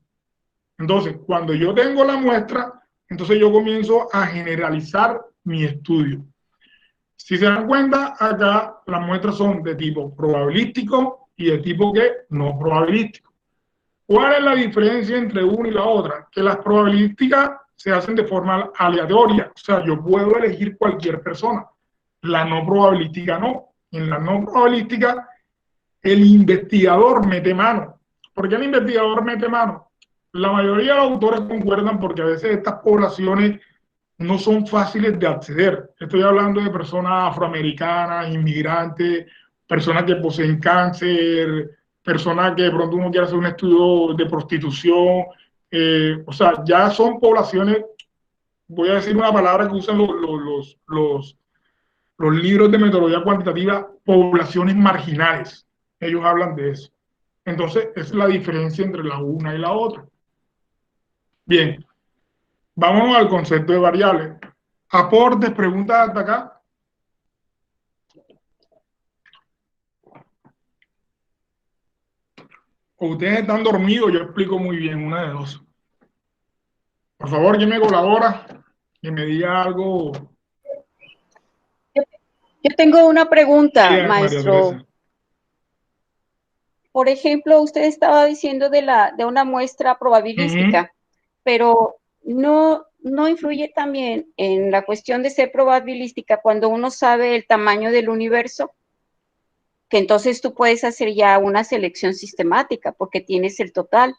Entonces, cuando yo tengo la muestra, entonces yo comienzo a generalizar mi estudio. Si se dan cuenta, acá las muestras son de tipo probabilístico y de tipo no probabilístico. ¿Cuál es la diferencia entre una y la otra? Que las probabilísticas se hacen de forma aleatoria, o sea, yo puedo elegir cualquier persona. La no probabilística no. En la no probabilística, el investigador mete mano. ¿Por qué el investigador mete mano? La mayoría de los autores concuerdan porque a veces estas poblaciones no son fáciles de acceder. Estoy hablando de personas afroamericanas, inmigrantes, personas que poseen cáncer, personas que de pronto uno quiere hacer un estudio de prostitución. O sea, ya son poblaciones, voy a decir una palabra que usan los libros de metodología cuantitativa, poblaciones marginales. Ellos hablan de eso. Entonces, esa es la diferencia entre la una y la otra. Bien, vámonos al concepto de variables. Aportes, preguntas hasta acá. O ustedes están dormidos, yo explico muy bien, una de dos. Por favor, ¿quién me colabora? Que me diga algo. Yo Yo tengo una pregunta, Sí, María maestro. Teresa. Por ejemplo, usted estaba diciendo de una muestra probabilística, pero no influye también en la cuestión de ser probabilística cuando uno sabe el tamaño del universo, que entonces tú puedes hacer ya una selección sistemática porque tienes el total.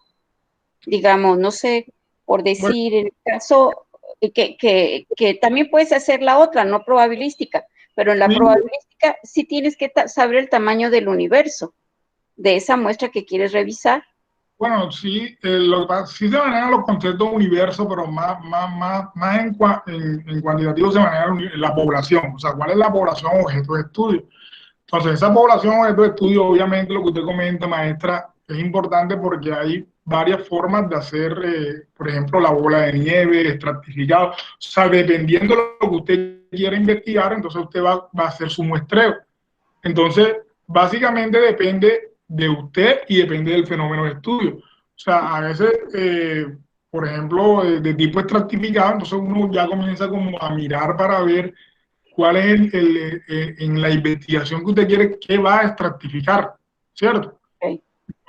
Digamos, no sé, por decir, en el caso que también puedes hacer la otra, no probabilística, pero en la probabilística sí tienes que saber el tamaño del universo, de esa muestra que quieres revisar. Bueno, sí, sí se manejan los conceptos de universo, pero más en cuantitativo se maneja la población, o sea, cuál es la población objeto de estudio. Entonces, esa población objeto de estudio, obviamente, lo que usted comenta, maestra, es importante porque hay varias formas de hacer, por ejemplo, la bola de nieve, estratificado, o sea, dependiendo de lo que usted quiera investigar, entonces usted va a hacer su muestreo. Entonces, básicamente depende de usted y depende del fenómeno de estudio. O sea, a veces, por ejemplo, de tipo estratificado, entonces uno ya comienza como a mirar para ver cuál es en la investigación que usted quiere, qué va a estratificar, ¿cierto? Okay.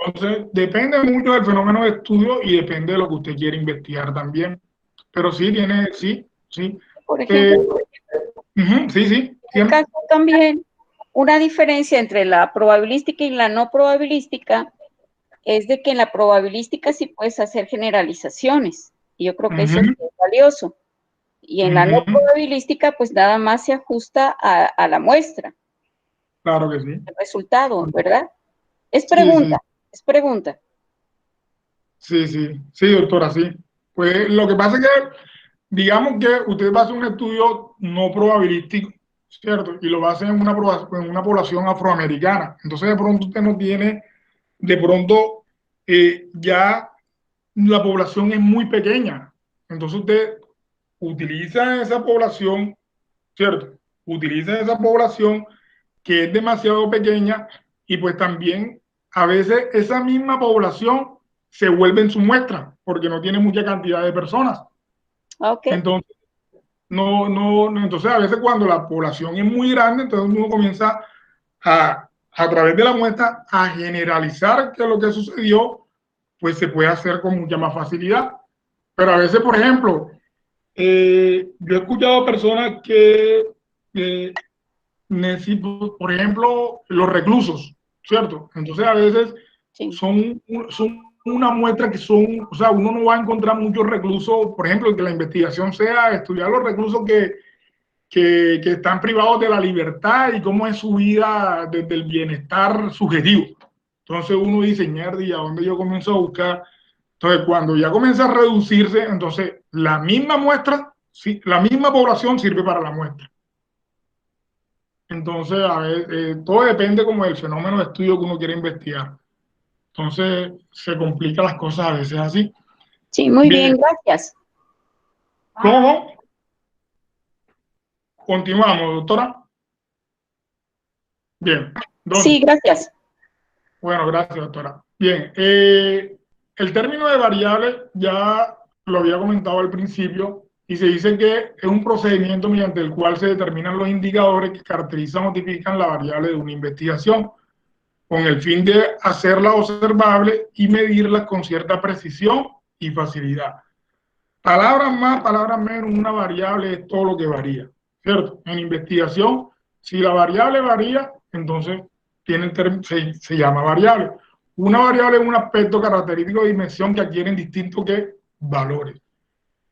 Entonces, depende mucho del fenómeno de estudio y depende de lo que usted quiere investigar también. Pero sí, sí. Por ejemplo, sí. En el caso también, una diferencia entre la probabilística y la no probabilística es de que en la probabilística sí puedes hacer generalizaciones, y yo creo que eso es muy valioso. Y en la no probabilística, pues nada más se ajusta a la muestra. Claro que sí. El resultado, ¿verdad? Es pregunta, es pregunta. Sí, doctora, sí. Pues lo que pasa es que, digamos que usted va a hacer un estudio no probabilístico, ¿cierto? Y lo va a hacer en una población afroamericana. Entonces, de pronto usted no tiene, ya la población es muy pequeña. Entonces usted utiliza esa población, ¿cierto? Utiliza esa población que es demasiado pequeña y pues también a veces esa misma población se vuelve en su muestra porque no tiene mucha cantidad de personas. Okay. Entonces, entonces a veces cuando la población es muy grande, entonces uno comienza a través de la muestra a generalizar que lo que sucedió, pues se puede hacer con mucha más facilidad. Pero a veces, por ejemplo, yo he escuchado personas que necesito, por ejemplo, los reclusos, ¿cierto? Entonces a veces son una muestra que son, o sea, uno no va a encontrar muchos reclusos, por ejemplo, que la investigación sea estudiar los reclusos que están privados de la libertad y cómo es su vida desde el bienestar subjetivo. Entonces uno dice, mierda, ¿y a dónde yo comienzo a buscar? Entonces cuando ya comienza a reducirse, entonces la misma muestra, la misma población sirve para la muestra. Entonces, a ver, todo depende como del fenómeno de estudio que uno quiere investigar. Entonces, se complican las cosas a veces así. Sí, muy bien, gracias. ¿Cómo? Continuamos, doctora. Bien. Entonces, sí, gracias. Bueno, gracias, doctora. Bien, el término de variable ya lo había comentado al principio y se dice que es un procedimiento mediante el cual se determinan los indicadores que caracterizan o tipifican la variable de una investigación, con el fin de hacerla observable y medirla con cierta precisión y facilidad. Palabras más, palabras menos, una variable es todo lo que varía, ¿cierto? En investigación, si la variable varía, entonces se llama variable. Una variable es un aspecto característico de dimensión que adquieren distintos valores.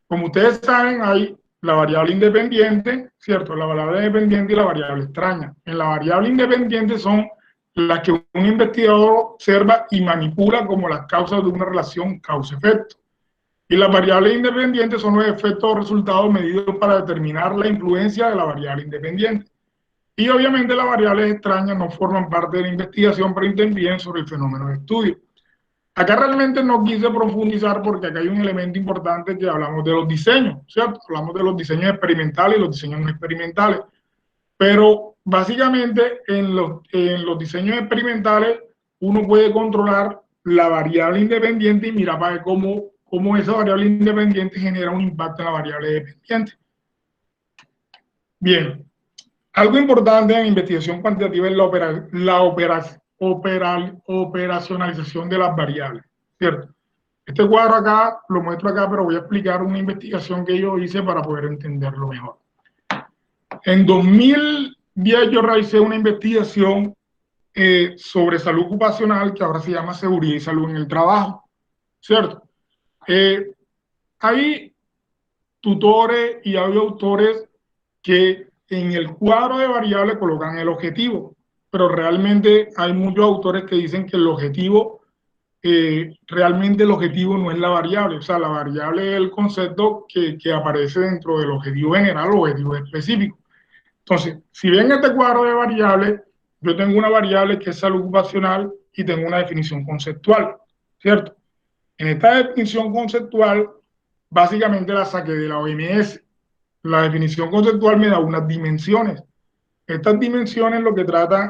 Como ustedes saben, hay la variable independiente, ¿cierto? La variable dependiente y la variable extraña. En la variable independiente son las que un investigador observa y manipula como las causas de una relación causa-efecto. Y las variables independientes son los efectos o resultados medidos para determinar la influencia de la variable independiente. Y obviamente las variables extrañas no forman parte de la investigación, pero intervienen sobre el fenómeno de estudio. Acá realmente no quise profundizar porque acá hay un elemento importante que hablamos de los diseños, ¿cierto? Hablamos de los diseños experimentales y los diseños no experimentales. Pero básicamente en los diseños experimentales uno puede controlar la variable independiente y mirar para ver cómo esa variable independiente genera un impacto en la variable dependiente. Bien, Algo importante en investigación cuantitativa es la operacionalización de las variables, ¿cierto? Este cuadro acá, lo muestro acá, pero voy a explicar una investigación que yo hice para poder entenderlo mejor. En 2010 yo realicé una investigación sobre salud ocupacional, que ahora se llama seguridad y salud en el trabajo, ¿cierto? Hay tutores y hay autores que en el cuadro de variables colocan el objetivo, pero realmente hay muchos autores que dicen que el objetivo, realmente el objetivo no es la variable, o sea, la variable es el concepto que aparece dentro del objetivo general o objetivo específico. Entonces, si ven este cuadro de variables, yo tengo una variable que es salud ocupacional y tengo una definición conceptual, ¿cierto? En esta definición conceptual, básicamente la saqué de la OMS. La definición conceptual me da unas dimensiones. Estas dimensiones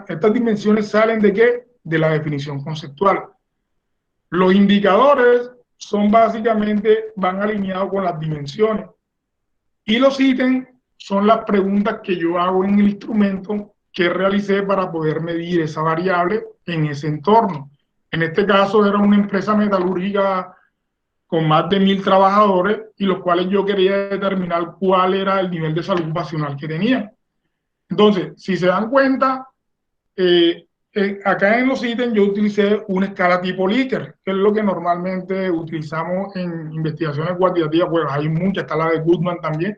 estas dimensiones salen ¿de qué? De la definición conceptual. Los indicadores son básicamente, van alineados con las dimensiones. Y los ítems son las preguntas que yo hago en el instrumento que realicé para poder medir esa variable en ese entorno. En este caso era una empresa metalúrgica con más de 1000 trabajadores y los cuales yo quería determinar cuál era el nivel de salud ocupacional que tenían. Entonces, si se dan cuenta, acá en los ítems yo utilicé una escala tipo Likert, que es lo que normalmente utilizamos en investigaciones cuantitativas. Pues hay muchas, está la de Goodman también,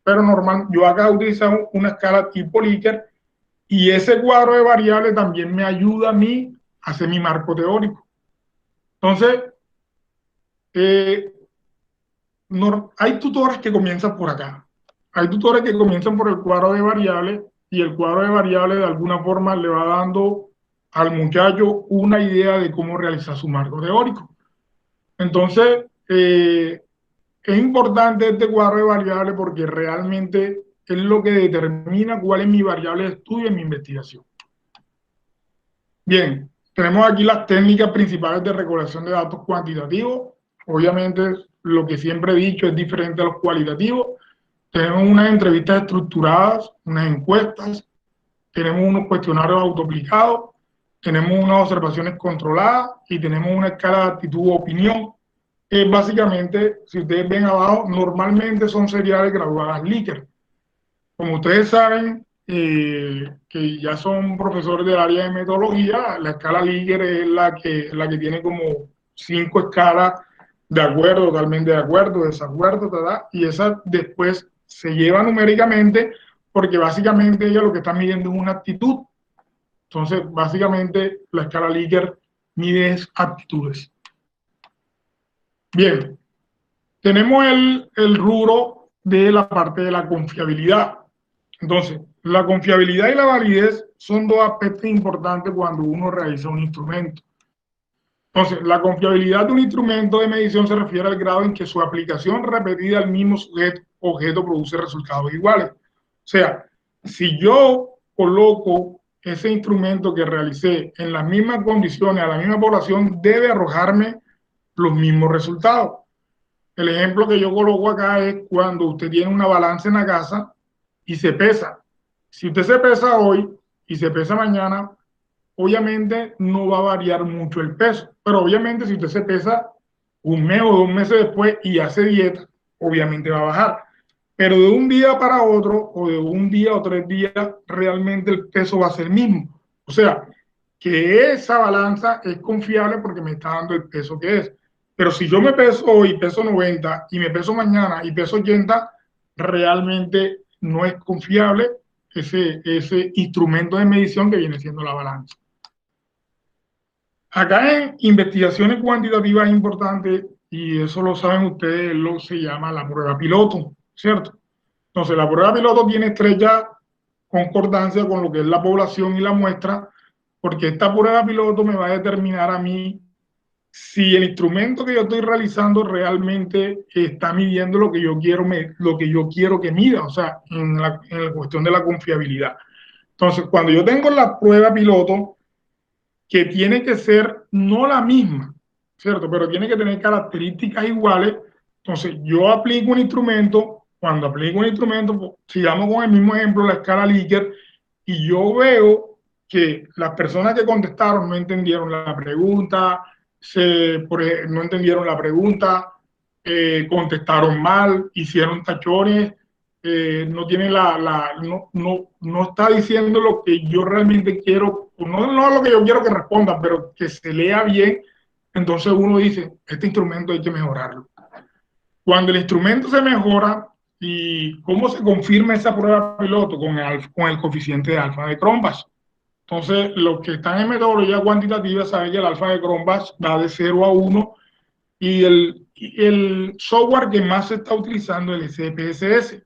pero yo acá utilizamos una escala tipo Likert y ese cuadro de variables también me ayuda a mí a hacer mi marco teórico. Entonces, hay tutores que comienzan por acá. Hay tutores que comienzan por el cuadro de variables y el cuadro de variables de alguna forma le va dando al muchacho una idea de cómo realizar su marco teórico. Entonces, es importante este cuadro de variables porque realmente es lo que determina cuál es mi variable de estudio en mi investigación. Bien, tenemos aquí las técnicas principales de recolección de datos cuantitativos. Obviamente, lo que siempre he dicho es diferente a los cualitativos. Tenemos unas entrevistas estructuradas, unas encuestas, tenemos unos cuestionarios autoaplicados, tenemos unas observaciones controladas y tenemos una escala de actitud o opinión. Básicamente, si ustedes ven abajo, normalmente son seriales graduadas Likert. Como ustedes saben, que ya son profesores del área de metodología, la escala Likert es la que tiene como 5 escalas de acuerdo, totalmente de acuerdo, desacuerdo, ¿verdad? Y esa después se lleva numéricamente porque básicamente ella lo que está midiendo es una actitud. Entonces, básicamente la escala Likert mide actitudes. Bien, tenemos el rubro de la parte de la confiabilidad. Entonces, la confiabilidad y la validez son dos aspectos importantes cuando uno realiza un instrumento. Entonces, la confiabilidad de un instrumento de medición se refiere al grado en que su aplicación repetida al mismo objeto produce resultados iguales. O sea, si yo coloco ese instrumento que realicé en las mismas condiciones a la misma población, debe arrojarme los mismos resultados. El ejemplo que yo coloco acá es cuando usted tiene una balanza en la casa y se pesa. Si usted se pesa hoy y se pesa mañana, obviamente no va a variar mucho el peso. Pero obviamente si usted se pesa un mes o 2 meses después y hace dieta, obviamente va a bajar. Pero de un día para otro, o de un día o 3 días, realmente el peso va a ser el mismo. O sea, que esa balanza es confiable porque me está dando el peso que es. Pero si yo me peso hoy, peso 90, y me peso mañana y peso 80, realmente no es confiable ese instrumento de medición que viene siendo la balanza. Acá en investigaciones cuantitativas es importante, y eso lo saben ustedes, lo se llama la prueba piloto, ¿cierto? Entonces, la prueba piloto tiene estrecha concordancia con lo que es la población y la muestra, porque esta prueba piloto me va a determinar a mí si el instrumento que yo estoy realizando realmente está midiendo lo que yo quiero que mida, o sea, en la cuestión de la confiabilidad. Entonces, cuando yo tengo la prueba piloto, que tiene que ser no la misma, ¿cierto? Pero tiene que tener características iguales, entonces yo aplico un instrumento, cuando aplico un instrumento, pues, sigamos con el mismo ejemplo, la escala Likert, y yo veo que las personas que contestaron no entendieron la pregunta, no entendieron la pregunta, contestaron mal, hicieron tachones, no tiene no está diciendo lo que yo realmente quiero, no lo que yo quiero que respondan, pero que se lea bien. Entonces uno dice, este instrumento hay que mejorarlo. Cuando el instrumento se mejora, ¿y cómo se confirma esa prueba piloto? Con el coeficiente de alfa de Cronbach. Entonces, los que están en metodología cuantitativa saben que el alfa de Cronbach va de 0 a 1 y el software que más se está utilizando es el SPSS,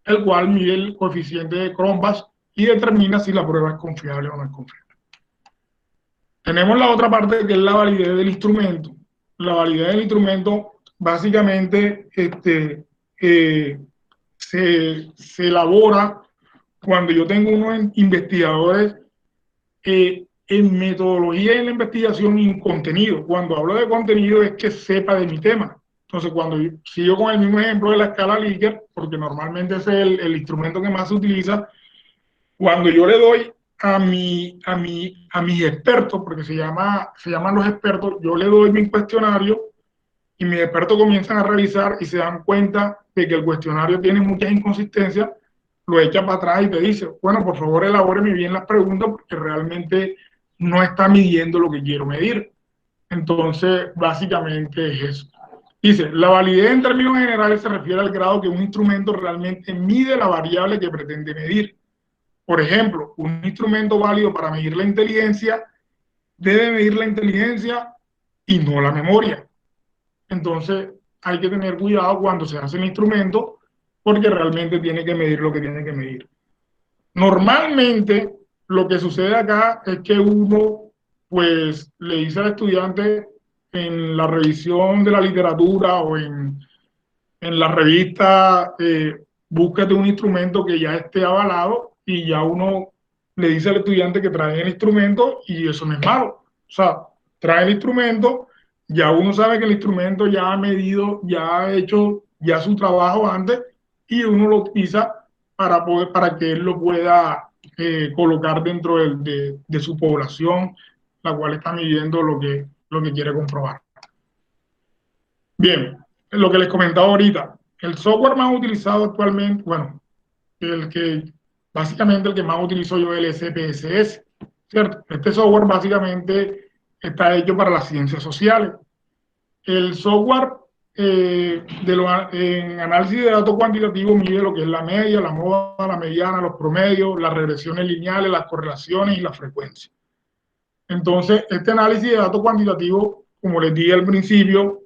el cual mide el coeficiente de Cronbach y determina si la prueba es confiable o no es confiable. Tenemos la otra parte que es la validez del instrumento. La validez del instrumento básicamente se elabora cuando yo tengo unos investigadores en metodología y en la investigación y en contenido. Cuando hablo de contenido es que sepa de mi tema. Entonces, cuando sigo con el mismo ejemplo de la escala Likert, porque normalmente ese es el instrumento que más se utiliza, cuando yo le doy a mis expertos, porque se llaman los expertos, yo le doy mi cuestionario y mis expertos comienzan a revisar y se dan cuenta de que el cuestionario tiene muchas inconsistencias, lo echa para atrás y te dice, bueno, por favor elabóreme bien las preguntas porque realmente no está midiendo lo que quiero medir. Entonces, básicamente es eso. Dice, la validez en términos generales se refiere al grado que un instrumento realmente mide la variable que pretende medir. Por ejemplo, un instrumento válido para medir la inteligencia debe medir la inteligencia y no la memoria. Entonces, hay que tener cuidado cuando se hace el instrumento porque realmente tiene que medir lo que tiene que medir. Normalmente, lo que sucede acá es que uno, pues, le dice al estudiante en la revisión de la literatura o en la revista, búscate un instrumento que ya esté avalado y ya uno le dice al estudiante que trae el instrumento y eso no es malo. O sea, trae el instrumento, ya uno sabe que el instrumento ya ha medido, ya ha hecho ya su trabajo antes y uno lo utiliza para que él lo pueda colocar dentro de su población, la cual está midiendo lo que quiere comprobar. Bien, lo que les comentaba ahorita, el software más utilizado actualmente, bueno, básicamente el que más utilizo yo es el SPSS, ¿cierto? Este software básicamente está hecho para las ciencias sociales. El software en análisis de datos cuantitativos mide lo que es la media, la moda, la mediana, los promedios, las regresiones lineales, las correlaciones y la frecuencia. Entonces, este análisis de datos cuantitativos, como les dije al principio,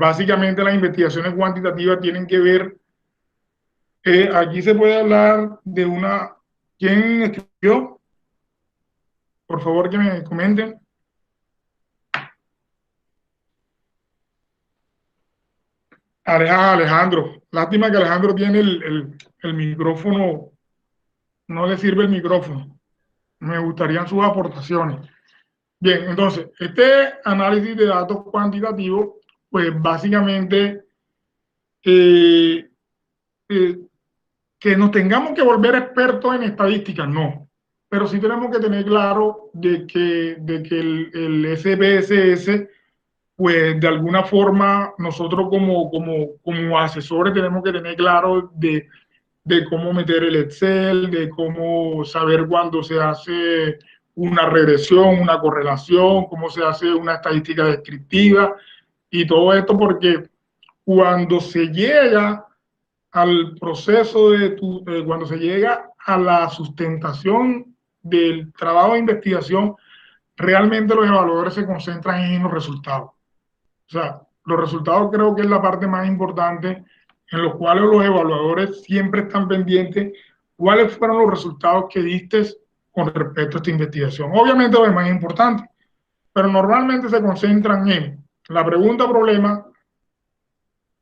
básicamente las investigaciones cuantitativas tienen que ver, aquí se puede hablar de una, ¿quién escribió? Por favor que me comenten. Alejandro, lástima que Alejandro tiene el micrófono, no le sirve el micrófono, me gustarían sus aportaciones. Bien, entonces, este análisis de datos cuantitativos, pues básicamente que nos tengamos que volver expertos en estadística, no, pero sí tenemos que tener claro de que el SPSS, pues de alguna forma nosotros como asesores tenemos que tener claro de cómo meter el Excel, de cómo saber cuándo se hace una regresión, una correlación, cómo se hace una estadística descriptiva y todo esto, porque cuando se llega al proceso cuando se llega a la sustentación del trabajo de investigación, realmente los evaluadores se concentran en los resultados. O sea, los resultados creo que es la parte más importante en los cuales los evaluadores siempre están pendientes cuáles fueron los resultados que diste con respecto a esta investigación. Obviamente lo demás es importante, pero normalmente se concentran en la pregunta-problema,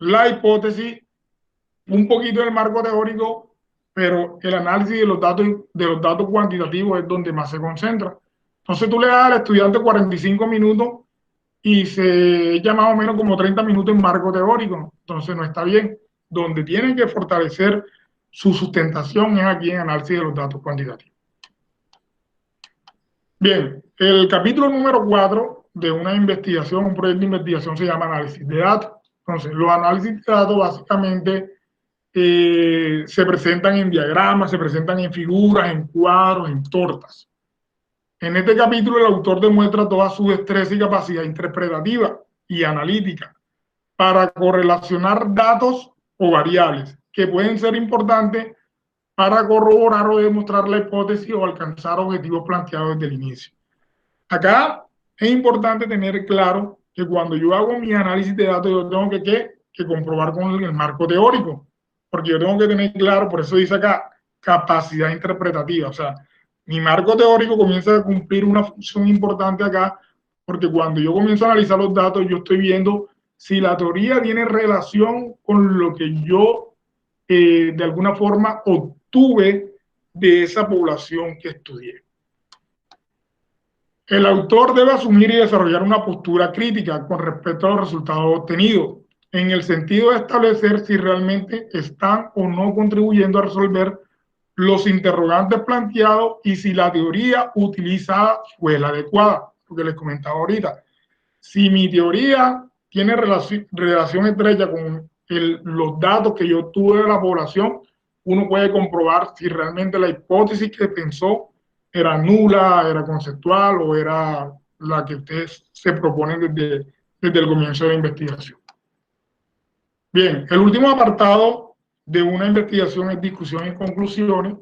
la hipótesis, un poquito del marco teórico, pero el análisis de los datos cuantitativos es donde más se concentra. Entonces tú le das al estudiante 45 minutos y se echa más o menos como 30 minutos en marco teórico, entonces no está bien. Donde tienen que fortalecer su sustentación es aquí en análisis de los datos cuantitativos. Bien, el capítulo número 4 de una investigación, un proyecto de investigación se llama análisis de datos. Entonces, los análisis de datos básicamente se presentan en diagramas, se presentan en figuras, en cuadros, en tortas. En este capítulo el autor demuestra toda su destreza y capacidad interpretativa y analítica para correlacionar datos o variables que pueden ser importantes para corroborar o demostrar la hipótesis o alcanzar objetivos planteados desde el inicio. Acá es importante tener claro que cuando yo hago mi análisis de datos, yo tengo que comprobar con el marco teórico, porque yo tengo que tener claro, por eso dice acá, capacidad interpretativa. O sea, mi marco teórico comienza a cumplir una función importante acá, porque cuando yo comienzo a analizar los datos, yo estoy viendo si la teoría tiene relación con lo que yo de alguna forma obtuve de esa población que estudié. El autor debe asumir y desarrollar una postura crítica con respecto a los resultados obtenidos, en el sentido de establecer si realmente están o no contribuyendo a resolver los interrogantes planteados y si la teoría utilizada fue la adecuada, lo que les comentaba ahorita. Si mi teoría tiene relación estrecha con los datos que yo tuve de la población, uno puede comprobar si realmente la hipótesis que pensó era nula, era conceptual o era la que ustedes se proponen desde el comienzo de la investigación. Bien, el último apartado de una investigación es discusión y conclusiones.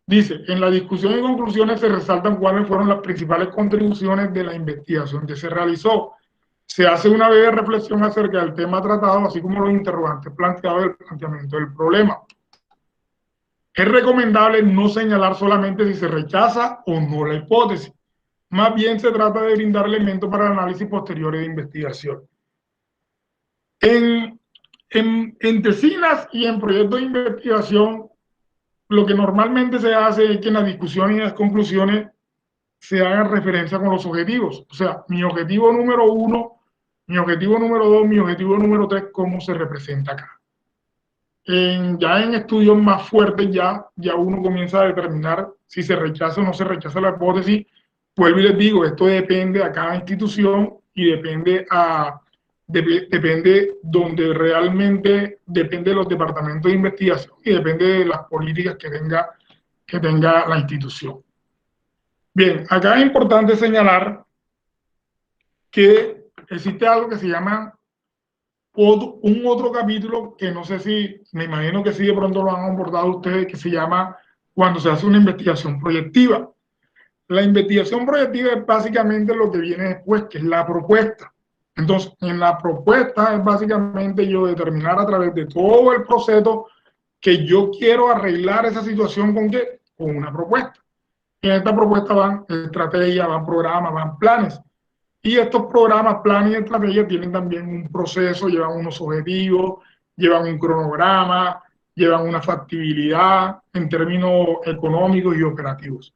Dice, en la discusión y conclusiones se resaltan cuáles fueron las principales contribuciones de la investigación que se realizó. Se hace una breve reflexión acerca del tema tratado, así como los interrogantes planteados del planteamiento del problema. Es recomendable no señalar solamente si se rechaza o no la hipótesis. Más bien se trata de brindar elementos para análisis posteriores de investigación. En tesinas y en proyectos de investigación, lo que normalmente se hace es que en las discusiones y las conclusiones se hagan referencia con los objetivos. O sea, mi objetivo número 1, mi objetivo número 2, mi objetivo número 3, cómo se representa acá. Ya en estudios más fuertes ya uno comienza a determinar si se rechaza o no se rechaza la hipótesis. Vuelvo y les digo, esto depende a cada institución y depende donde realmente depende de los departamentos de investigación y depende de las políticas que tenga la institución. Bien, acá es importante señalar que existe algo que se llama un otro capítulo que no sé si, me imagino que sí de pronto lo han abordado ustedes, que se llama cuando se hace una investigación proyectiva. La investigación proyectiva es básicamente lo que viene después, que es la propuesta. Entonces, en la propuesta es básicamente yo determinar a través de todo el proceso que yo quiero arreglar esa situación ¿con qué? Con una propuesta. Y en esta propuesta van estrategias, van programas, van planes. Y estos programas, planes y estrategias tienen también un proceso, llevan unos objetivos, llevan un cronograma, llevan una factibilidad en términos económicos y operativos.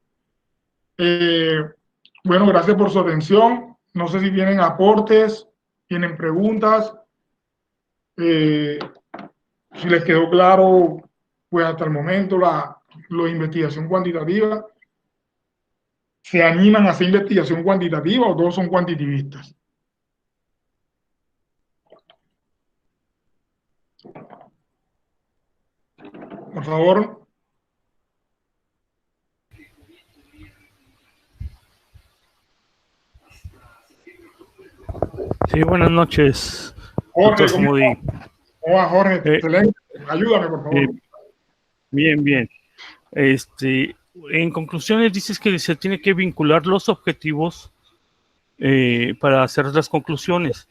Bueno, gracias por su atención. No sé si tienen aportes, tienen preguntas. Si les quedó claro, pues hasta el momento la investigación cuantitativa. ¿Se animan a hacer investigación cuantitativa o todos son cuantitivistas? Por favor. Sí, buenas noches. Jorge, hola, Jorge, excelente. Ayúdame, por favor. Bien. En conclusiones dices que se tiene que vincular los objetivos para hacer las conclusiones.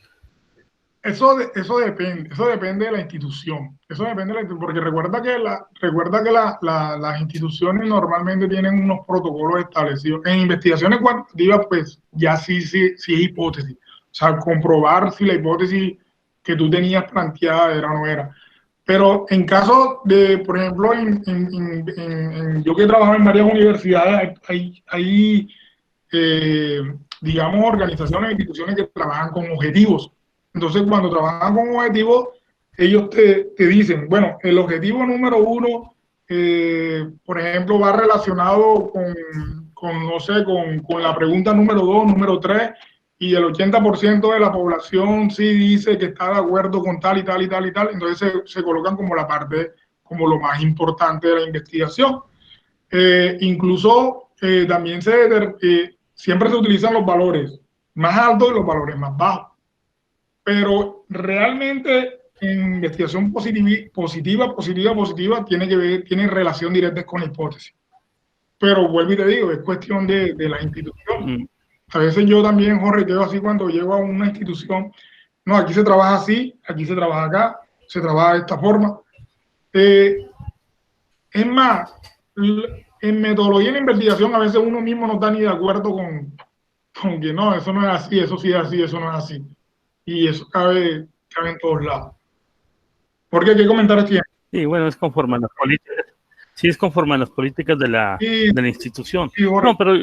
Eso depende de la institución. Porque recuerda que las instituciones normalmente tienen unos protocolos establecidos. En investigaciones cuantitativas, pues ya sí es hipótesis. O sea, comprobar si la hipótesis que tú tenías planteada era o no era. Pero en caso de, por ejemplo, yo que trabajo en varias universidades, hay digamos, organizaciones, instituciones que trabajan con objetivos. Entonces, cuando trabajan con objetivos, ellos te dicen, bueno, el objetivo número 1, por ejemplo, va relacionado no sé, con la pregunta número 2, número 3, y el 80% de la población sí dice que está de acuerdo con tal y tal y tal y tal, entonces se colocan como la parte, como lo más importante de la investigación. Incluso también siempre se utilizan los valores más altos y los valores más bajos. Pero realmente en investigación positiva tiene relación directa con la hipótesis. Pero vuelvo y te digo, es cuestión de la institución. A veces yo también, Jorge, quedo así cuando llego a una institución. No, aquí se trabaja así, aquí se trabaja acá, se trabaja de esta forma. Es más, en metodología de investigación a veces uno mismo no está ni de acuerdo con que no, eso no es así, eso sí es así, eso no es así. Y eso cabe en todos lados. ¿Por qué? ¿Qué comentarios tiene? Sí, bueno, es conforme a las políticas. Sí, es conforme a las políticas de la institución. Sí, no, pero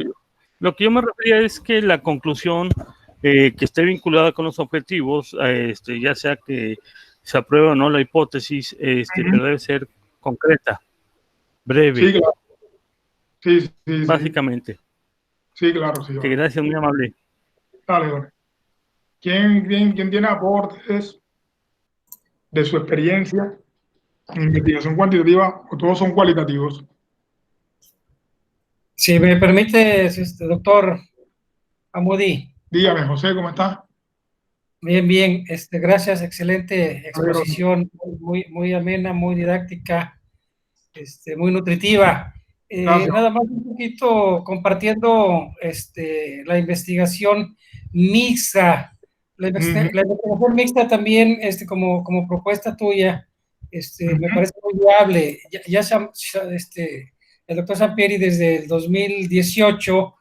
lo que yo me refería es que la conclusión que esté vinculada con los objetivos, ya sea que se apruebe o no la hipótesis, pero debe ser concreta, breve. Sí, claro. Sí, básicamente. Sí, claro, sí. Sí, gracias, muy amable. Dale, Jorge. ¿Quién tiene aportes de su experiencia en investigación cuantitativa o todos son cualitativos? Si me permite, doctor Amudi. Dígame, José, ¿cómo está? Bien, gracias, excelente exposición, muy amena, muy didáctica, muy nutritiva. Nada más un poquito compartiendo la investigación mixta. La investigación mixta también, como propuesta tuya, me parece muy viable. El doctor Sampieri desde el 2018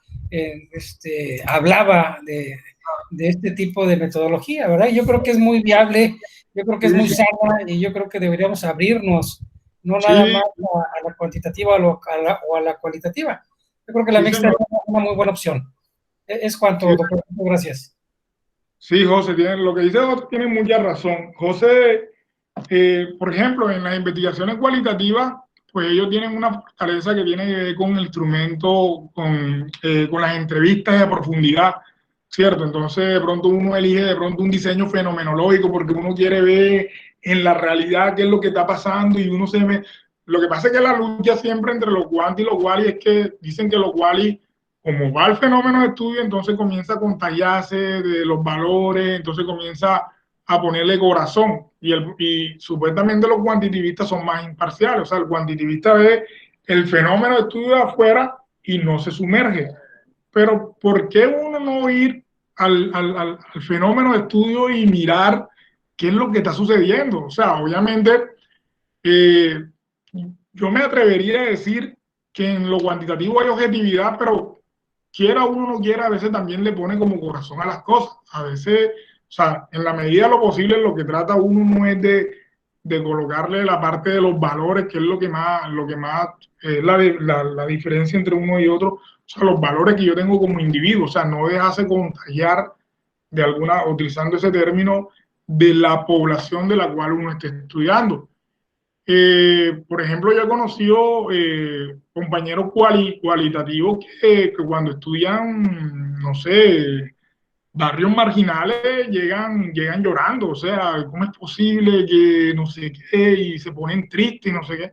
hablaba de este tipo de metodología, ¿verdad? Yo creo que es muy viable, yo creo que es muy sana y yo creo que deberíamos abrirnos, no nada más a la cuantitativa o a la cualitativa. Yo creo que la mixta es una muy buena opción. Es cuanto, doctor. Gracias. Sí, José, lo que dice José tiene mucha razón. José, por ejemplo, en las investigaciones cualitativas, pues ellos tienen una fortaleza que tiene que ver con el instrumento, con las entrevistas de profundidad, ¿cierto? Entonces, de pronto uno elige de pronto un diseño fenomenológico porque uno quiere ver en la realidad qué es lo que está pasando y uno Lo que pasa es que la lucha siempre entre los quanti y los quali es que dicen que los quali, como va el fenómeno de estudio, entonces comienza a contagiarse de los valores, entonces comienza a ponerle corazón y supuestamente los cuantitivistas son más imparciales, o sea, el cuantitivista ve el fenómeno de estudio de afuera y no se sumerge. Pero ¿por qué uno no ir al fenómeno de estudio y mirar qué es lo que está sucediendo? O sea, obviamente, yo me atrevería a decir que en lo cuantitativo hay objetividad, pero quiera uno o no quiera, a veces también le pone como corazón a las cosas. A veces, o sea, en la medida de lo posible, lo que trata uno no es de colocarle la parte de los valores, que es lo que más es la diferencia entre uno y otro. O sea, los valores que yo tengo como individuo, o sea, no dejarse contagiar de utilizando ese término, de la población de la cual uno esté estudiando. Por ejemplo, yo he conocido compañeros cualitativos que cuando estudian, no sé, barrios marginales llegan llorando, o sea, ¿cómo es posible que no sé qué? Y se ponen tristes y no sé qué.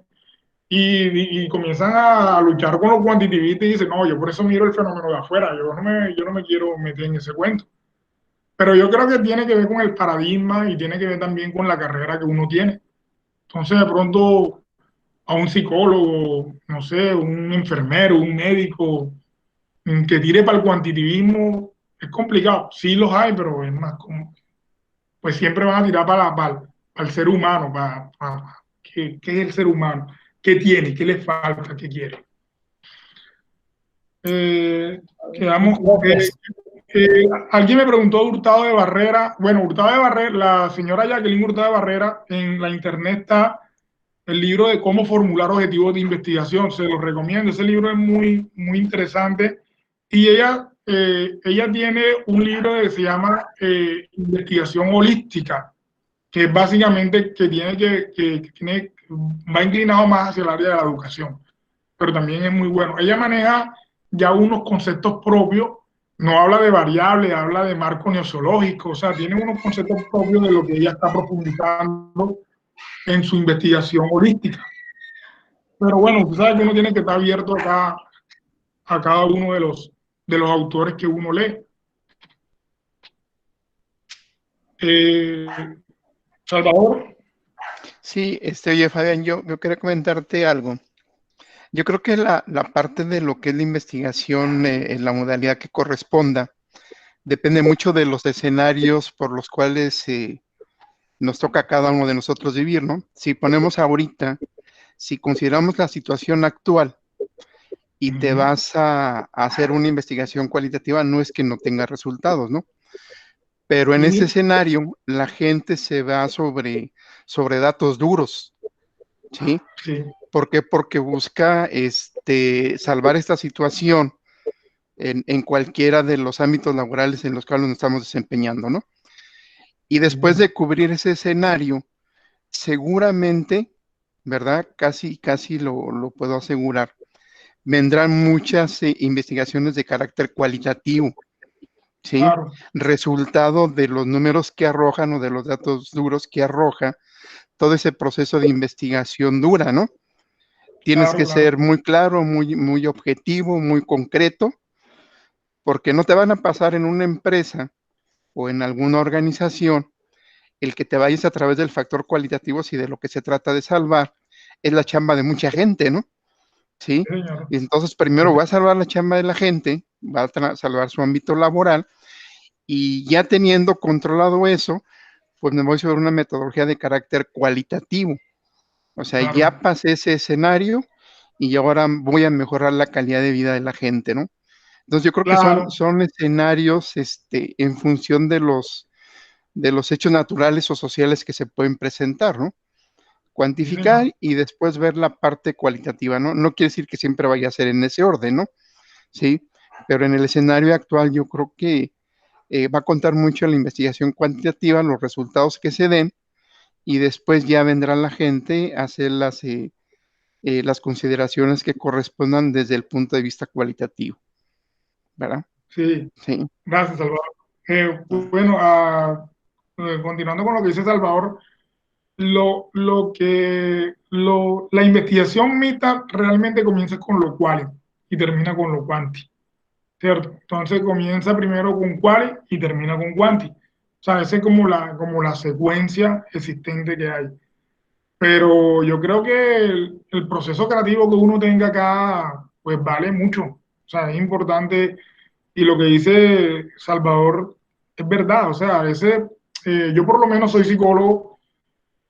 Y comienzan a luchar con los cuantitivistas y dicen, no, yo por eso miro el fenómeno de afuera, yo no me quiero meter en ese cuento. Pero yo creo que tiene que ver con el paradigma y tiene que ver también con la carrera que uno tiene. Entonces, de pronto, a un psicólogo, no sé, un enfermero, un médico, que tire para el cuantitivismo, es complicado. Sí los hay, pero es más como, pues siempre van a tirar para el ser humano, ¿qué es el ser humano? ¿Qué tiene? ¿Qué le falta? ¿Qué quiere? Quedamos. Alguien me preguntó de Hurtado de Barrera. Bueno, Hurtado de Barrera, la señora Jacqueline Hurtado de Barrera, en la internet está el libro de cómo formular objetivos de investigación. Se los recomiendo. Ese libro es muy, muy interesante. Y ella tiene un libro que se llama Investigación Holística, que básicamente va inclinado más hacia el área de la educación, pero también es muy bueno. Ella maneja ya unos conceptos propios, no habla de variables, habla de marco neozoológico, o sea, tiene unos conceptos propios de lo que ella está profundizando en su investigación holística. Pero bueno, tú sabes que uno tiene que estar abierto a cada uno de los autores que uno lee. Salvador. Sí, oye, Fabián, yo quería comentarte algo. Yo creo que la parte de lo que es la investigación en la modalidad que corresponda depende mucho de los escenarios por los cuales nos toca a cada uno de nosotros vivir, ¿no? Si ponemos ahorita, si consideramos la situación actual y te vas a hacer una investigación cualitativa, no es que no tenga resultados, ¿no? Pero en ese escenario, la gente se va sobre datos duros, ¿sí? Sí. ¿Por qué? Porque busca salvar esta situación en cualquiera de los ámbitos laborales en los cuales nos estamos desempeñando, ¿no? Y después de cubrir ese escenario, seguramente, ¿verdad? Casi lo puedo asegurar, vendrán muchas investigaciones de carácter cualitativo, ¿sí? Claro. Resultado de los números que arrojan o de los datos duros que arroja todo ese proceso de investigación dura, ¿no? Tienes que ser muy claro, muy objetivo, muy concreto, porque no te van a pasar en una empresa o en alguna organización el que te vayas a través del factor cualitativo si de lo que se trata de salvar es la chamba de mucha gente, ¿no? ¿Sí? Y entonces primero va a salvar la chamba de la gente, va a salvar su ámbito laboral, y ya teniendo controlado eso, pues me voy sobre una metodología de carácter cualitativo. O sea, ya pasé ese escenario y ahora voy a mejorar la calidad de vida de la gente, ¿no? Entonces yo creo que son escenarios en función de los hechos naturales o sociales que se pueden presentar, ¿no? Cuantificar y después ver la parte cualitativa, ¿no? No quiere decir que siempre vaya a ser en ese orden, ¿no? Sí, pero en el escenario actual yo creo que va a contar mucho la investigación cuantitativa, los resultados que se den, y después ya vendrá la gente a hacer las consideraciones que correspondan desde el punto de vista cualitativo, ¿verdad? Sí. Sí. Gracias, Salvador. Bueno, continuando con lo que dice Salvador, la investigación mixta realmente comienza con lo quali y termina con lo quanti, ¿cierto? Entonces comienza primero con quali y termina con quanti. O sea, esa es como la secuencia existente que hay. Pero yo creo que el proceso creativo que uno tenga acá, pues vale mucho. O sea, es importante. Y lo que dice Salvador es verdad. O sea, a veces yo por lo menos soy psicólogo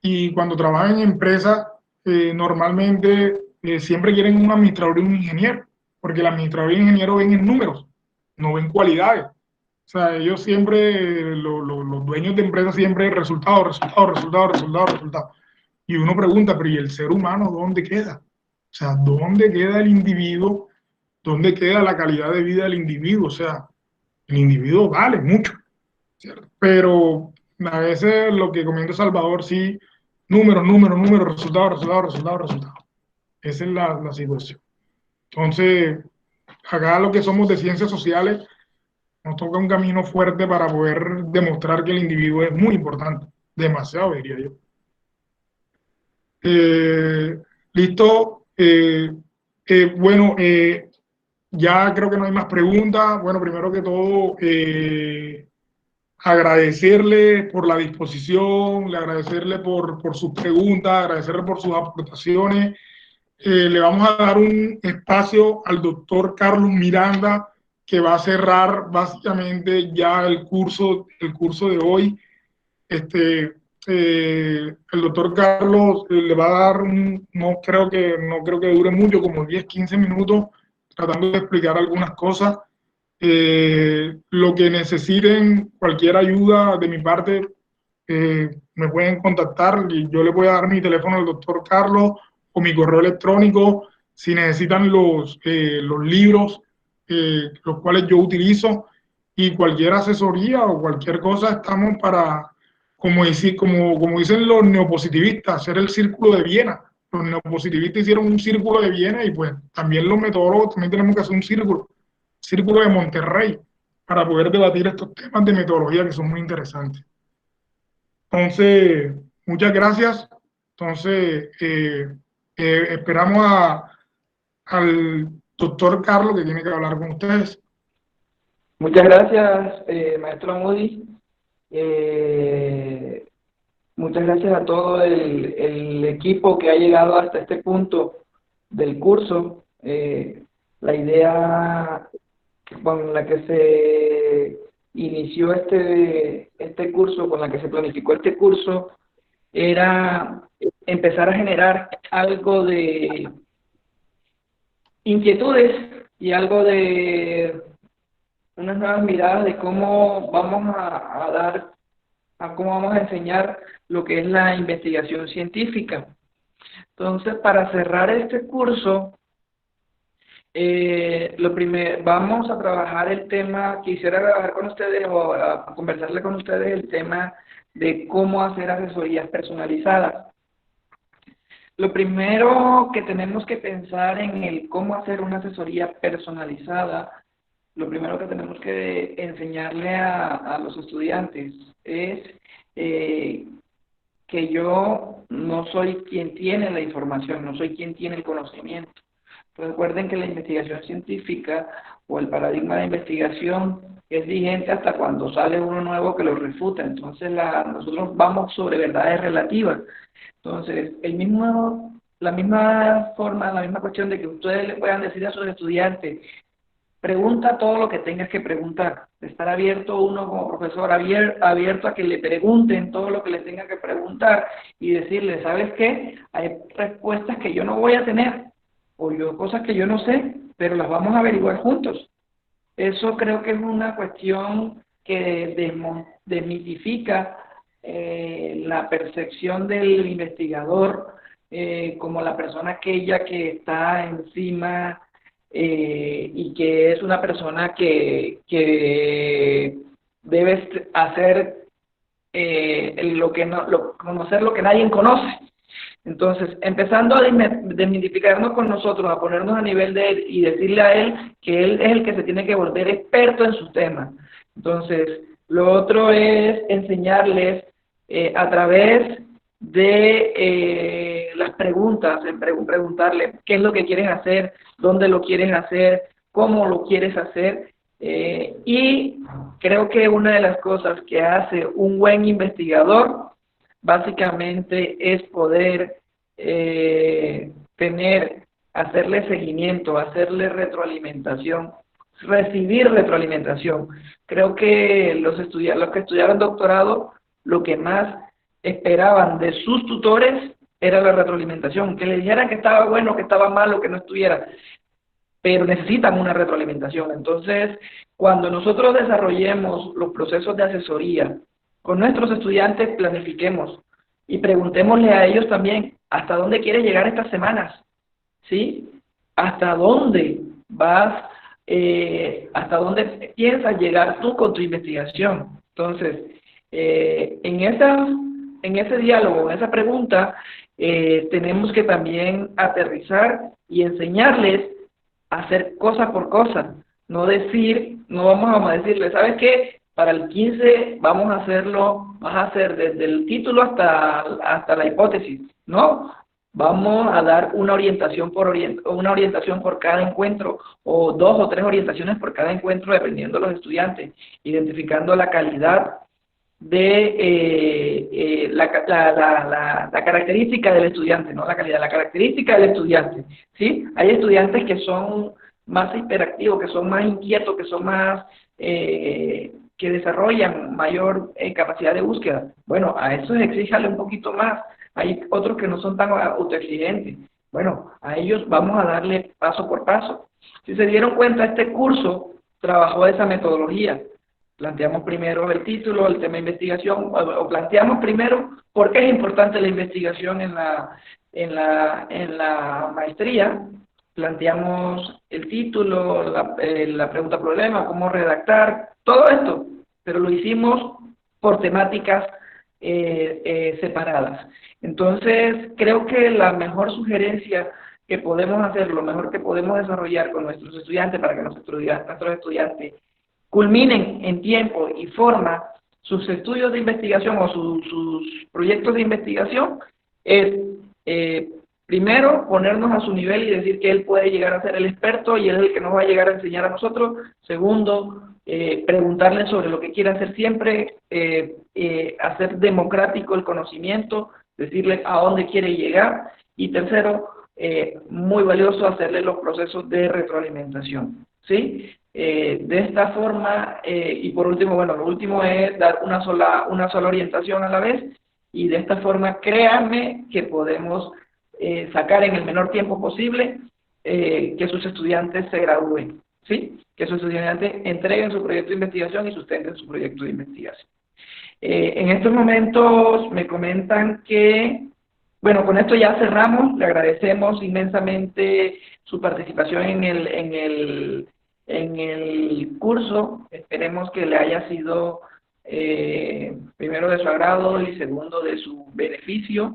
y cuando trabajo en empresas, normalmente siempre quieren un administrador y un ingeniero, porque el administrador y el ingeniero ven en números, no ven cualidades. O sea, ellos siempre, los dueños de empresas siempre resultados. Y uno pregunta, pero ¿y el ser humano dónde queda? O sea, ¿dónde queda el individuo? ¿Dónde queda la calidad de vida del individuo? O sea, el individuo vale mucho, ¿cierto? Pero a veces lo que comenta Salvador, sí, números, resultados. Esa es la situación. Entonces, acá lo que somos de ciencias sociales, nos toca un camino fuerte para poder demostrar que el individuo es muy importante, demasiado, diría yo. Listo. Bueno, ya creo que no hay más preguntas. Bueno, primero que todo, agradecerle por la disposición, agradecerle por sus preguntas, agradecerle por sus aportaciones. Le vamos a dar un espacio al doctor Carlos Miranda, que va a cerrar básicamente ya el curso de hoy. El doctor Carlos le va a dar no creo que dure mucho, como 10, 15 minutos, tratando de explicar algunas cosas. Lo que necesiten, cualquier ayuda de mi parte, me pueden contactar y yo le voy a dar mi teléfono al doctor Carlos o mi correo electrónico. Si necesitan los libros, los cuales yo utilizo, y cualquier asesoría o cualquier cosa, estamos para, como dicen los neopositivistas, hacer el círculo de Viena. Los neopositivistas hicieron un círculo de Viena y pues también los metodólogos también tenemos que hacer un círculo. Círculo de Monterrey para poder debatir estos temas de metodología que son muy interesantes. Entonces, muchas gracias. Entonces, esperamos al doctor Carlos, que tiene que hablar con ustedes. Muchas gracias, maestro Moody. Muchas gracias a todo el equipo que ha llegado hasta este punto del curso. La idea con la que se inició este curso, con la que se planificó este curso, era empezar a generar algo de inquietudes y algo de unas nuevas miradas de cómo vamos cómo vamos a enseñar lo que es la investigación científica. Entonces, para cerrar este curso, vamos a trabajar el tema, quisiera trabajar con ustedes o a conversarle con ustedes el tema de cómo hacer asesorías personalizadas. Lo primero que tenemos que pensar en el cómo hacer una asesoría personalizada, lo primero que tenemos que enseñarle a los estudiantes es que yo no soy quien tiene la información, no soy quien tiene el conocimiento. Recuerden que la investigación científica o el paradigma de investigación es vigente hasta cuando sale uno nuevo que lo refuta. Entonces nosotros vamos sobre verdades relativas. Entonces, la misma forma, la misma cuestión de que ustedes le puedan decir a sus estudiantes, pregunta todo lo que tengas que preguntar. Estar abierto uno como profesor, abierto a que le pregunten todo lo que les tenga que preguntar y decirle, ¿sabes qué? Hay respuestas que yo no voy a tener o cosas que yo no sé, pero las vamos a averiguar juntos. Eso creo que es una cuestión que desmitifica la percepción del investigador como la persona aquella que está encima y que es una persona que debe hacer conocer lo que nadie conoce. Entonces, empezando a desmitificarnos con nosotros, a ponernos a nivel de él y decirle a él que él es el que se tiene que volver experto en su tema. Entonces, lo otro es enseñarles a través de las preguntas, preguntarle qué es lo que quieres hacer, dónde lo quieres hacer, cómo lo quieres hacer. Y creo que una de las cosas que hace un buen investigador básicamente es poder hacerle seguimiento, hacerle retroalimentación, recibir retroalimentación. Creo que los que estudiaron doctorado, lo que más esperaban de sus tutores era la retroalimentación, que le dijeran que estaba bueno, que estaba malo, que no estuviera, pero necesitan una retroalimentación. Entonces, cuando nosotros desarrollemos los procesos de asesoría con nuestros estudiantes, planifiquemos y preguntémosle a ellos también hasta dónde quieres llegar estas semanas, ¿sí? ¿Hasta dónde vas, hasta dónde piensas llegar tú con tu investigación? Entonces, en ese diálogo, en esa pregunta, tenemos que también aterrizar y enseñarles a hacer cosa por cosa, no vamos a decirles, ¿sabes qué? Para el 15 vamos a vas a hacer desde el título hasta la hipótesis. No, vamos a dar una orientación por cada encuentro, o 2 o 3 orientaciones por cada encuentro, dependiendo de los estudiantes, identificando la calidad de la característica del estudiante, no la calidad, la característica del estudiante, ¿sí? Hay estudiantes que son más hiperactivos, que son más inquietos, que son más que desarrollan mayor capacidad de búsqueda. Bueno, a esos exíjale un poquito más. Hay otros que no son tan autoexigentes. Bueno, a ellos vamos a darle paso por paso. Si se dieron cuenta, este curso trabajó esa metodología. Planteamos primero el título, el tema de investigación, o planteamos primero por qué es importante la investigación en la maestría. Planteamos el título, la pregunta problema, cómo redactar, todo esto, pero lo hicimos por temáticas separadas. Entonces, creo que la mejor sugerencia que podemos hacer, lo mejor que podemos desarrollar con nuestros estudiantes para que nuestros estudiantes culminen en tiempo y forma sus estudios de investigación o sus proyectos de investigación, es primero ponernos a su nivel y decir que él puede llegar a ser el experto y él es el que nos va a llegar a enseñar a nosotros. Segundo, preguntarle sobre lo que quiere hacer siempre, hacer democrático el conocimiento, decirle a dónde quiere llegar. Y tercero, muy valioso, hacerle los procesos de retroalimentación, ¿sí? De esta forma, y por último, bueno, lo último es dar una sola orientación a la vez, y de esta forma, créanme que podemos sacar en el menor tiempo posible que sus estudiantes se gradúen, ¿sí? Que sus estudiantes entreguen su proyecto de investigación y sustenten su proyecto de investigación. En estos momentos me comentan que, bueno, con esto ya cerramos. Le agradecemos inmensamente su participación en el curso. Esperemos que le haya sido primero de su agrado y segundo de su beneficio.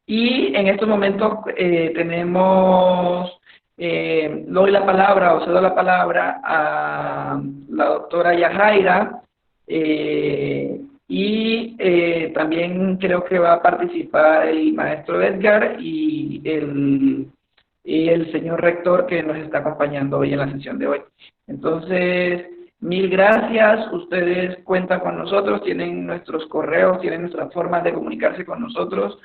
Y en estos momentos doy la palabra o cedo la palabra a la doctora Yajaira, y también creo que va a participar el maestro Edgar y el señor rector que nos está acompañando hoy en la sesión de hoy. Entonces, mil gracias. Ustedes cuentan con nosotros, tienen nuestros correos, tienen nuestras formas de comunicarse con nosotros.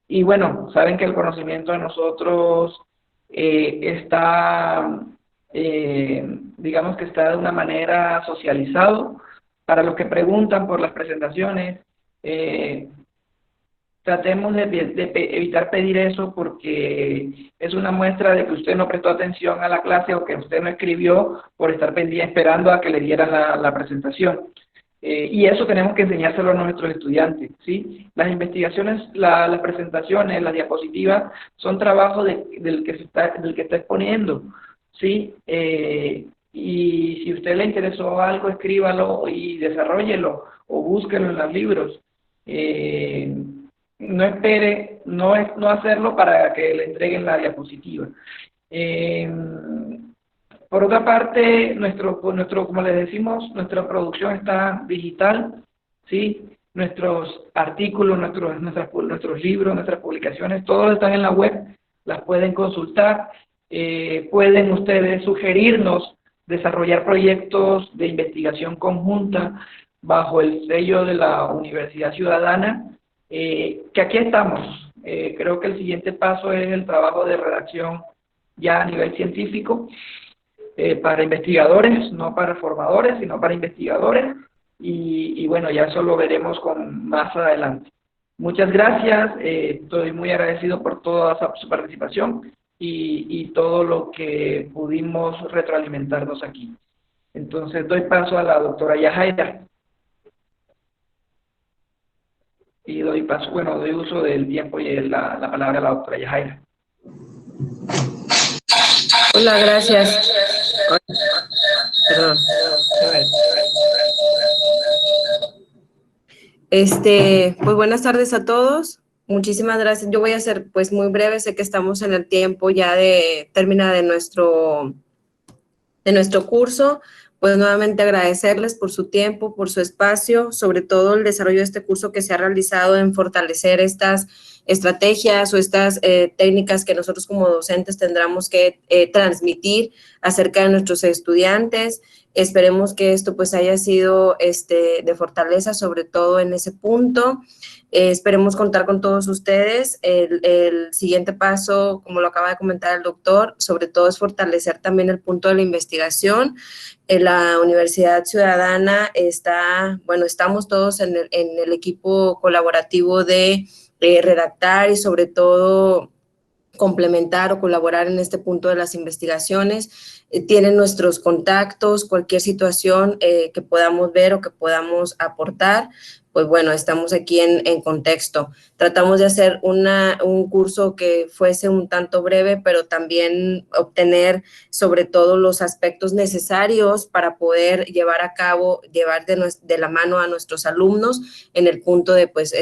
Y bueno, saben que el conocimiento de nosotros está, digamos que está de una manera socializado. Para los que preguntan por las presentaciones, tratemos de evitar pedir eso, porque es una muestra de que usted no prestó atención a la clase o que usted no escribió por estar pendiente esperando a que le dieran la presentación. Y eso tenemos que enseñárselo a nuestros estudiantes, ¿sí? Las investigaciones, las presentaciones, las diapositivas son trabajo del que está exponiendo, ¿sí? Y si a usted le interesó algo, escríbalo y desarróllelo o búsquelo en los libros. No espere no hacerlo para que le entreguen la diapositiva. Por otra parte, como les decimos, nuestra producción está digital, ¿sí? Nuestros artículos, nuestros libros, nuestras publicaciones, todos están en la web, las pueden consultar. Pueden ustedes sugerirnos desarrollar proyectos de investigación conjunta bajo el sello de la Universidad Ciudadana, que aquí estamos. Creo que el siguiente paso es el trabajo de redacción ya a nivel científico, para investigadores, no para formadores, sino para investigadores, y bueno, ya eso lo veremos más adelante. Muchas gracias, estoy muy agradecido por toda su participación y todo lo que pudimos retroalimentarnos aquí. Entonces doy paso a la doctora Yajaira. Y doy uso del tiempo y la palabra a la doctora Yajaira. Hola, gracias. Perdón. Pues buenas tardes a todos. Muchísimas gracias. Yo voy a ser pues muy breve. Sé que estamos en el tiempo ya de terminar de nuestro curso. Pues nuevamente agradecerles por su tiempo, por su espacio, sobre todo el desarrollo de este curso que se ha realizado en fortalecer estas estrategias o estas técnicas que nosotros como docentes tendremos que transmitir acerca de nuestros estudiantes. Esperemos que esto pues haya sido de fortaleza, sobre todo en ese punto. Esperemos contar con todos ustedes. El siguiente paso, como lo acaba de comentar el doctor, sobre todo es fortalecer también el punto de la investigación. La Universidad Ciudadana estamos todos en el equipo colaborativo de redactar y sobre todo complementar o colaborar en este punto de las investigaciones. Tienen nuestros contactos, cualquier situación que podamos ver o que podamos aportar, pues bueno, estamos aquí en contexto. Tratamos de hacer un curso que fuese un tanto breve, pero también obtener sobre todo los aspectos necesarios para poder llevar de la mano a nuestros alumnos en el punto de pues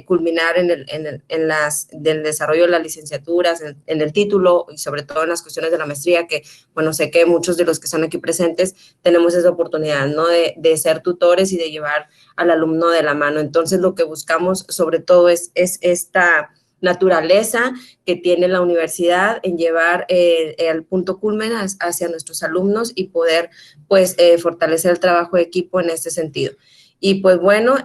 culminar del desarrollo de las licenciaturas, en el título y sobre todo en las cuestiones de la maestría, que bueno, sé que muchos de los que están aquí presentes tenemos esa oportunidad, ¿no? De ser tutores y de llevar al alumno de la mano. Entonces, lo que buscamos sobre todo es esta naturaleza que tiene la universidad en llevar el punto culmen hacia nuestros alumnos y poder, pues, fortalecer el trabajo de equipo en este sentido. Y pues bueno,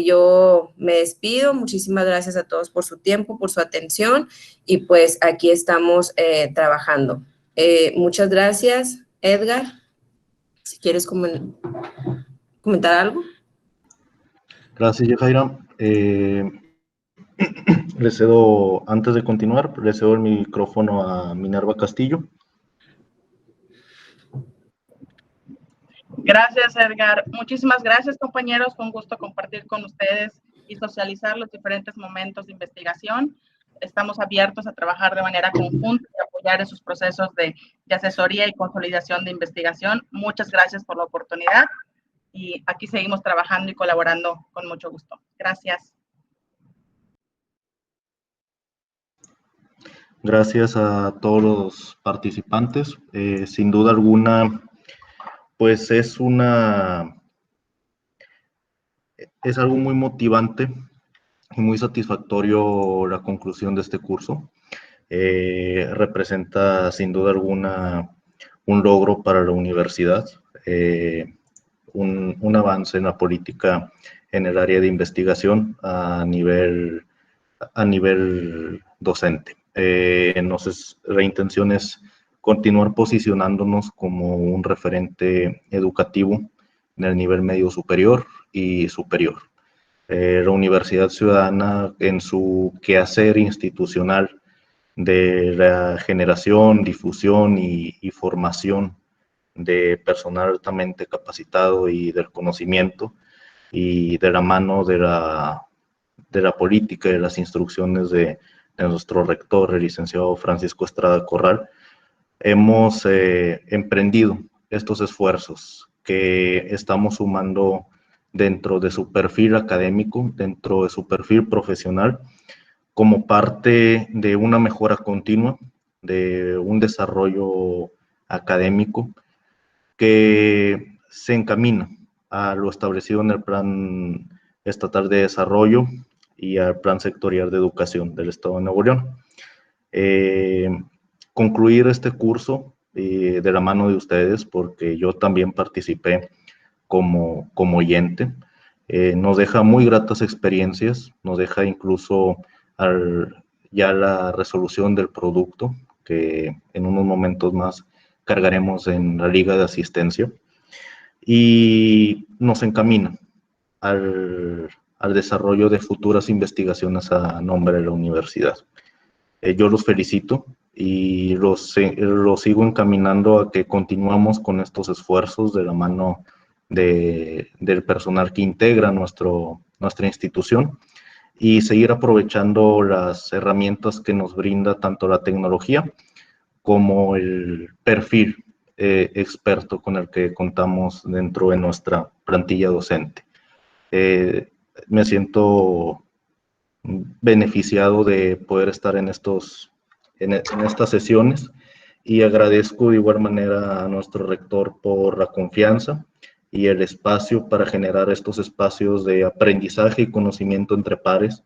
yo me despido. Muchísimas gracias a todos por su tiempo, por su atención y pues aquí estamos trabajando. Muchas gracias, Edgar. Si quieres comentar algo. Gracias, Yajaira. Antes de continuar, le cedo el micrófono a Minerva Castillo. Gracias, Edgar. Muchísimas gracias, compañeros. Fue un gusto compartir con ustedes y socializar los diferentes momentos de investigación. Estamos abiertos a trabajar de manera conjunta y apoyar en sus procesos de asesoría y consolidación de investigación. Muchas gracias por la oportunidad y aquí seguimos trabajando y colaborando con mucho gusto. Gracias. Gracias a todos los participantes. Sin duda alguna, pues es algo muy motivante y muy satisfactorio la conclusión de este curso. Representa sin duda alguna un logro para la universidad, un avance en la política en el área de investigación a nivel docente. La intención es continuar posicionándonos como un referente educativo en el nivel medio superior y superior. La Universidad Ciudadana, en su quehacer institucional de la generación, difusión y formación de personal altamente capacitado y del conocimiento, y de la mano de la política y de las instrucciones de nuestro rector, el licenciado Francisco Estrada Corral, hemos emprendido estos esfuerzos que estamos sumando dentro de su perfil académico, dentro de su perfil profesional, como parte de una mejora continua, de un desarrollo académico que se encamina a lo establecido en el Plan Estatal de Desarrollo y al Plan Sectorial de Educación del Estado de Nuevo León. Concluir este curso de la mano de ustedes, porque yo también participé como oyente, nos deja muy gratas experiencias, nos deja incluso ya la resolución del producto, que en unos momentos más cargaremos en la liga de asistencia, y nos encamina al desarrollo de futuras investigaciones a nombre de la universidad. Yo los felicito y los sigo encaminando a que continuamos con estos esfuerzos de la mano del personal que integra nuestra institución, y seguir aprovechando las herramientas que nos brinda tanto la tecnología como el perfil experto con el que contamos dentro de nuestra plantilla docente. Me siento beneficiado de poder estar en estas sesiones, y agradezco de igual manera a nuestro rector por la confianza y el espacio para generar estos espacios de aprendizaje y conocimiento entre pares,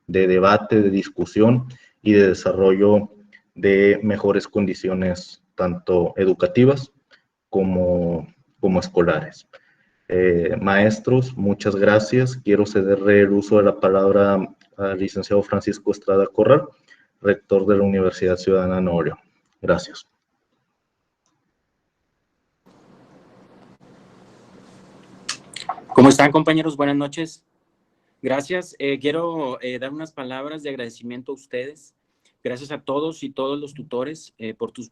de debate, de discusión y de desarrollo de mejores condiciones, tanto educativas como escolares. Maestros, muchas gracias. Quiero cederle el uso de la palabra al licenciado Francisco Estrada Corral, rector de la Universidad Ciudadana de Nuevo León. Gracias. ¿Cómo están, compañeros? Buenas noches. Gracias. Quiero dar unas palabras de agradecimiento a ustedes. Gracias a todos y todos los tutores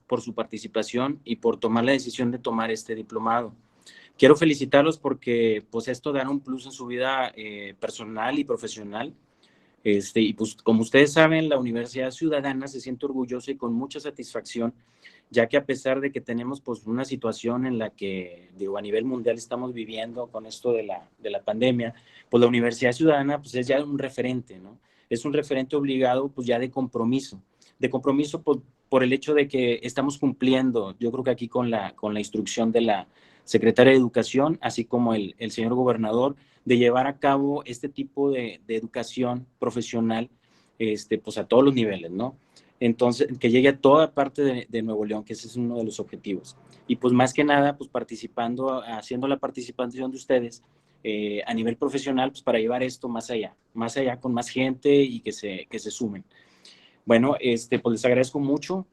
por su participación y por tomar la decisión de tomar este diplomado. Quiero felicitarlos porque pues esto da un plus en su vida personal y profesional. Y pues como ustedes saben, la Universidad Ciudadana se siente orgullosa y con mucha satisfacción, ya que a pesar de que tenemos pues una situación en la que, digo, a nivel mundial estamos viviendo con esto de la pandemia, pues la Universidad Ciudadana pues es ya un referente, ¿no? Es un referente obligado pues ya de compromiso por el hecho de que estamos cumpliendo, yo creo que aquí con la instrucción de la Secretaria de Educación, así como el señor gobernador, de llevar a cabo este tipo de educación profesional, pues a todos los niveles, ¿no? Entonces, que llegue a toda parte de Nuevo León, que ese es uno de los objetivos. Y pues más que nada, pues haciendo la participación de ustedes a nivel profesional, pues para llevar esto más allá con más gente y que se sumen. Bueno, pues les agradezco mucho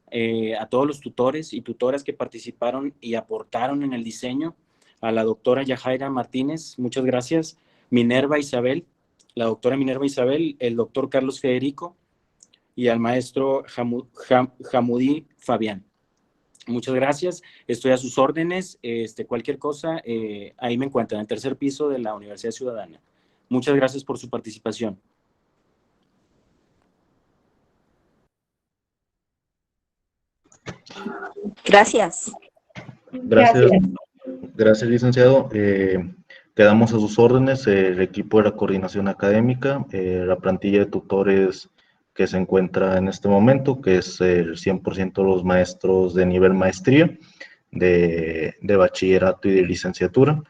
a todos los tutores y tutoras que participaron y aportaron en el diseño. A la doctora Yajaira Martínez, muchas gracias. Minerva Isabel, la doctora Minerva Isabel, el doctor Carlos Federico y al maestro Jamudí Fabián. Muchas gracias, estoy a sus órdenes. Cualquier cosa, ahí me encuentran, en el tercer piso de la Universidad Ciudadana. Muchas gracias por su participación. Gracias. Gracias, licenciado. Quedamos a sus órdenes, el equipo de la coordinación académica, la plantilla de tutores que se encuentra en este momento, que es el 100% de los maestros de nivel maestría, de bachillerato y de licenciatura.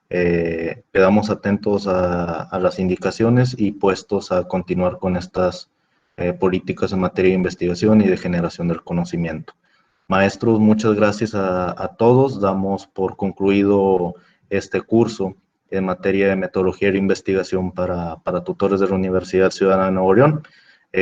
Quedamos atentos a las indicaciones y puestos a continuar con estas políticas en materia de investigación y de generación del conocimiento. Maestros, muchas gracias a todos. Damos por concluido este curso en materia de metodología de investigación para tutores de la Universidad Ciudadana de Nuevo León.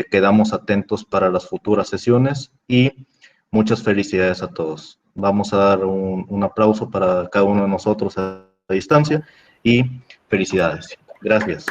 Quedamos atentos para las futuras sesiones y muchas felicidades a todos. Vamos a dar un aplauso para cada uno de nosotros a distancia y felicidades. Gracias.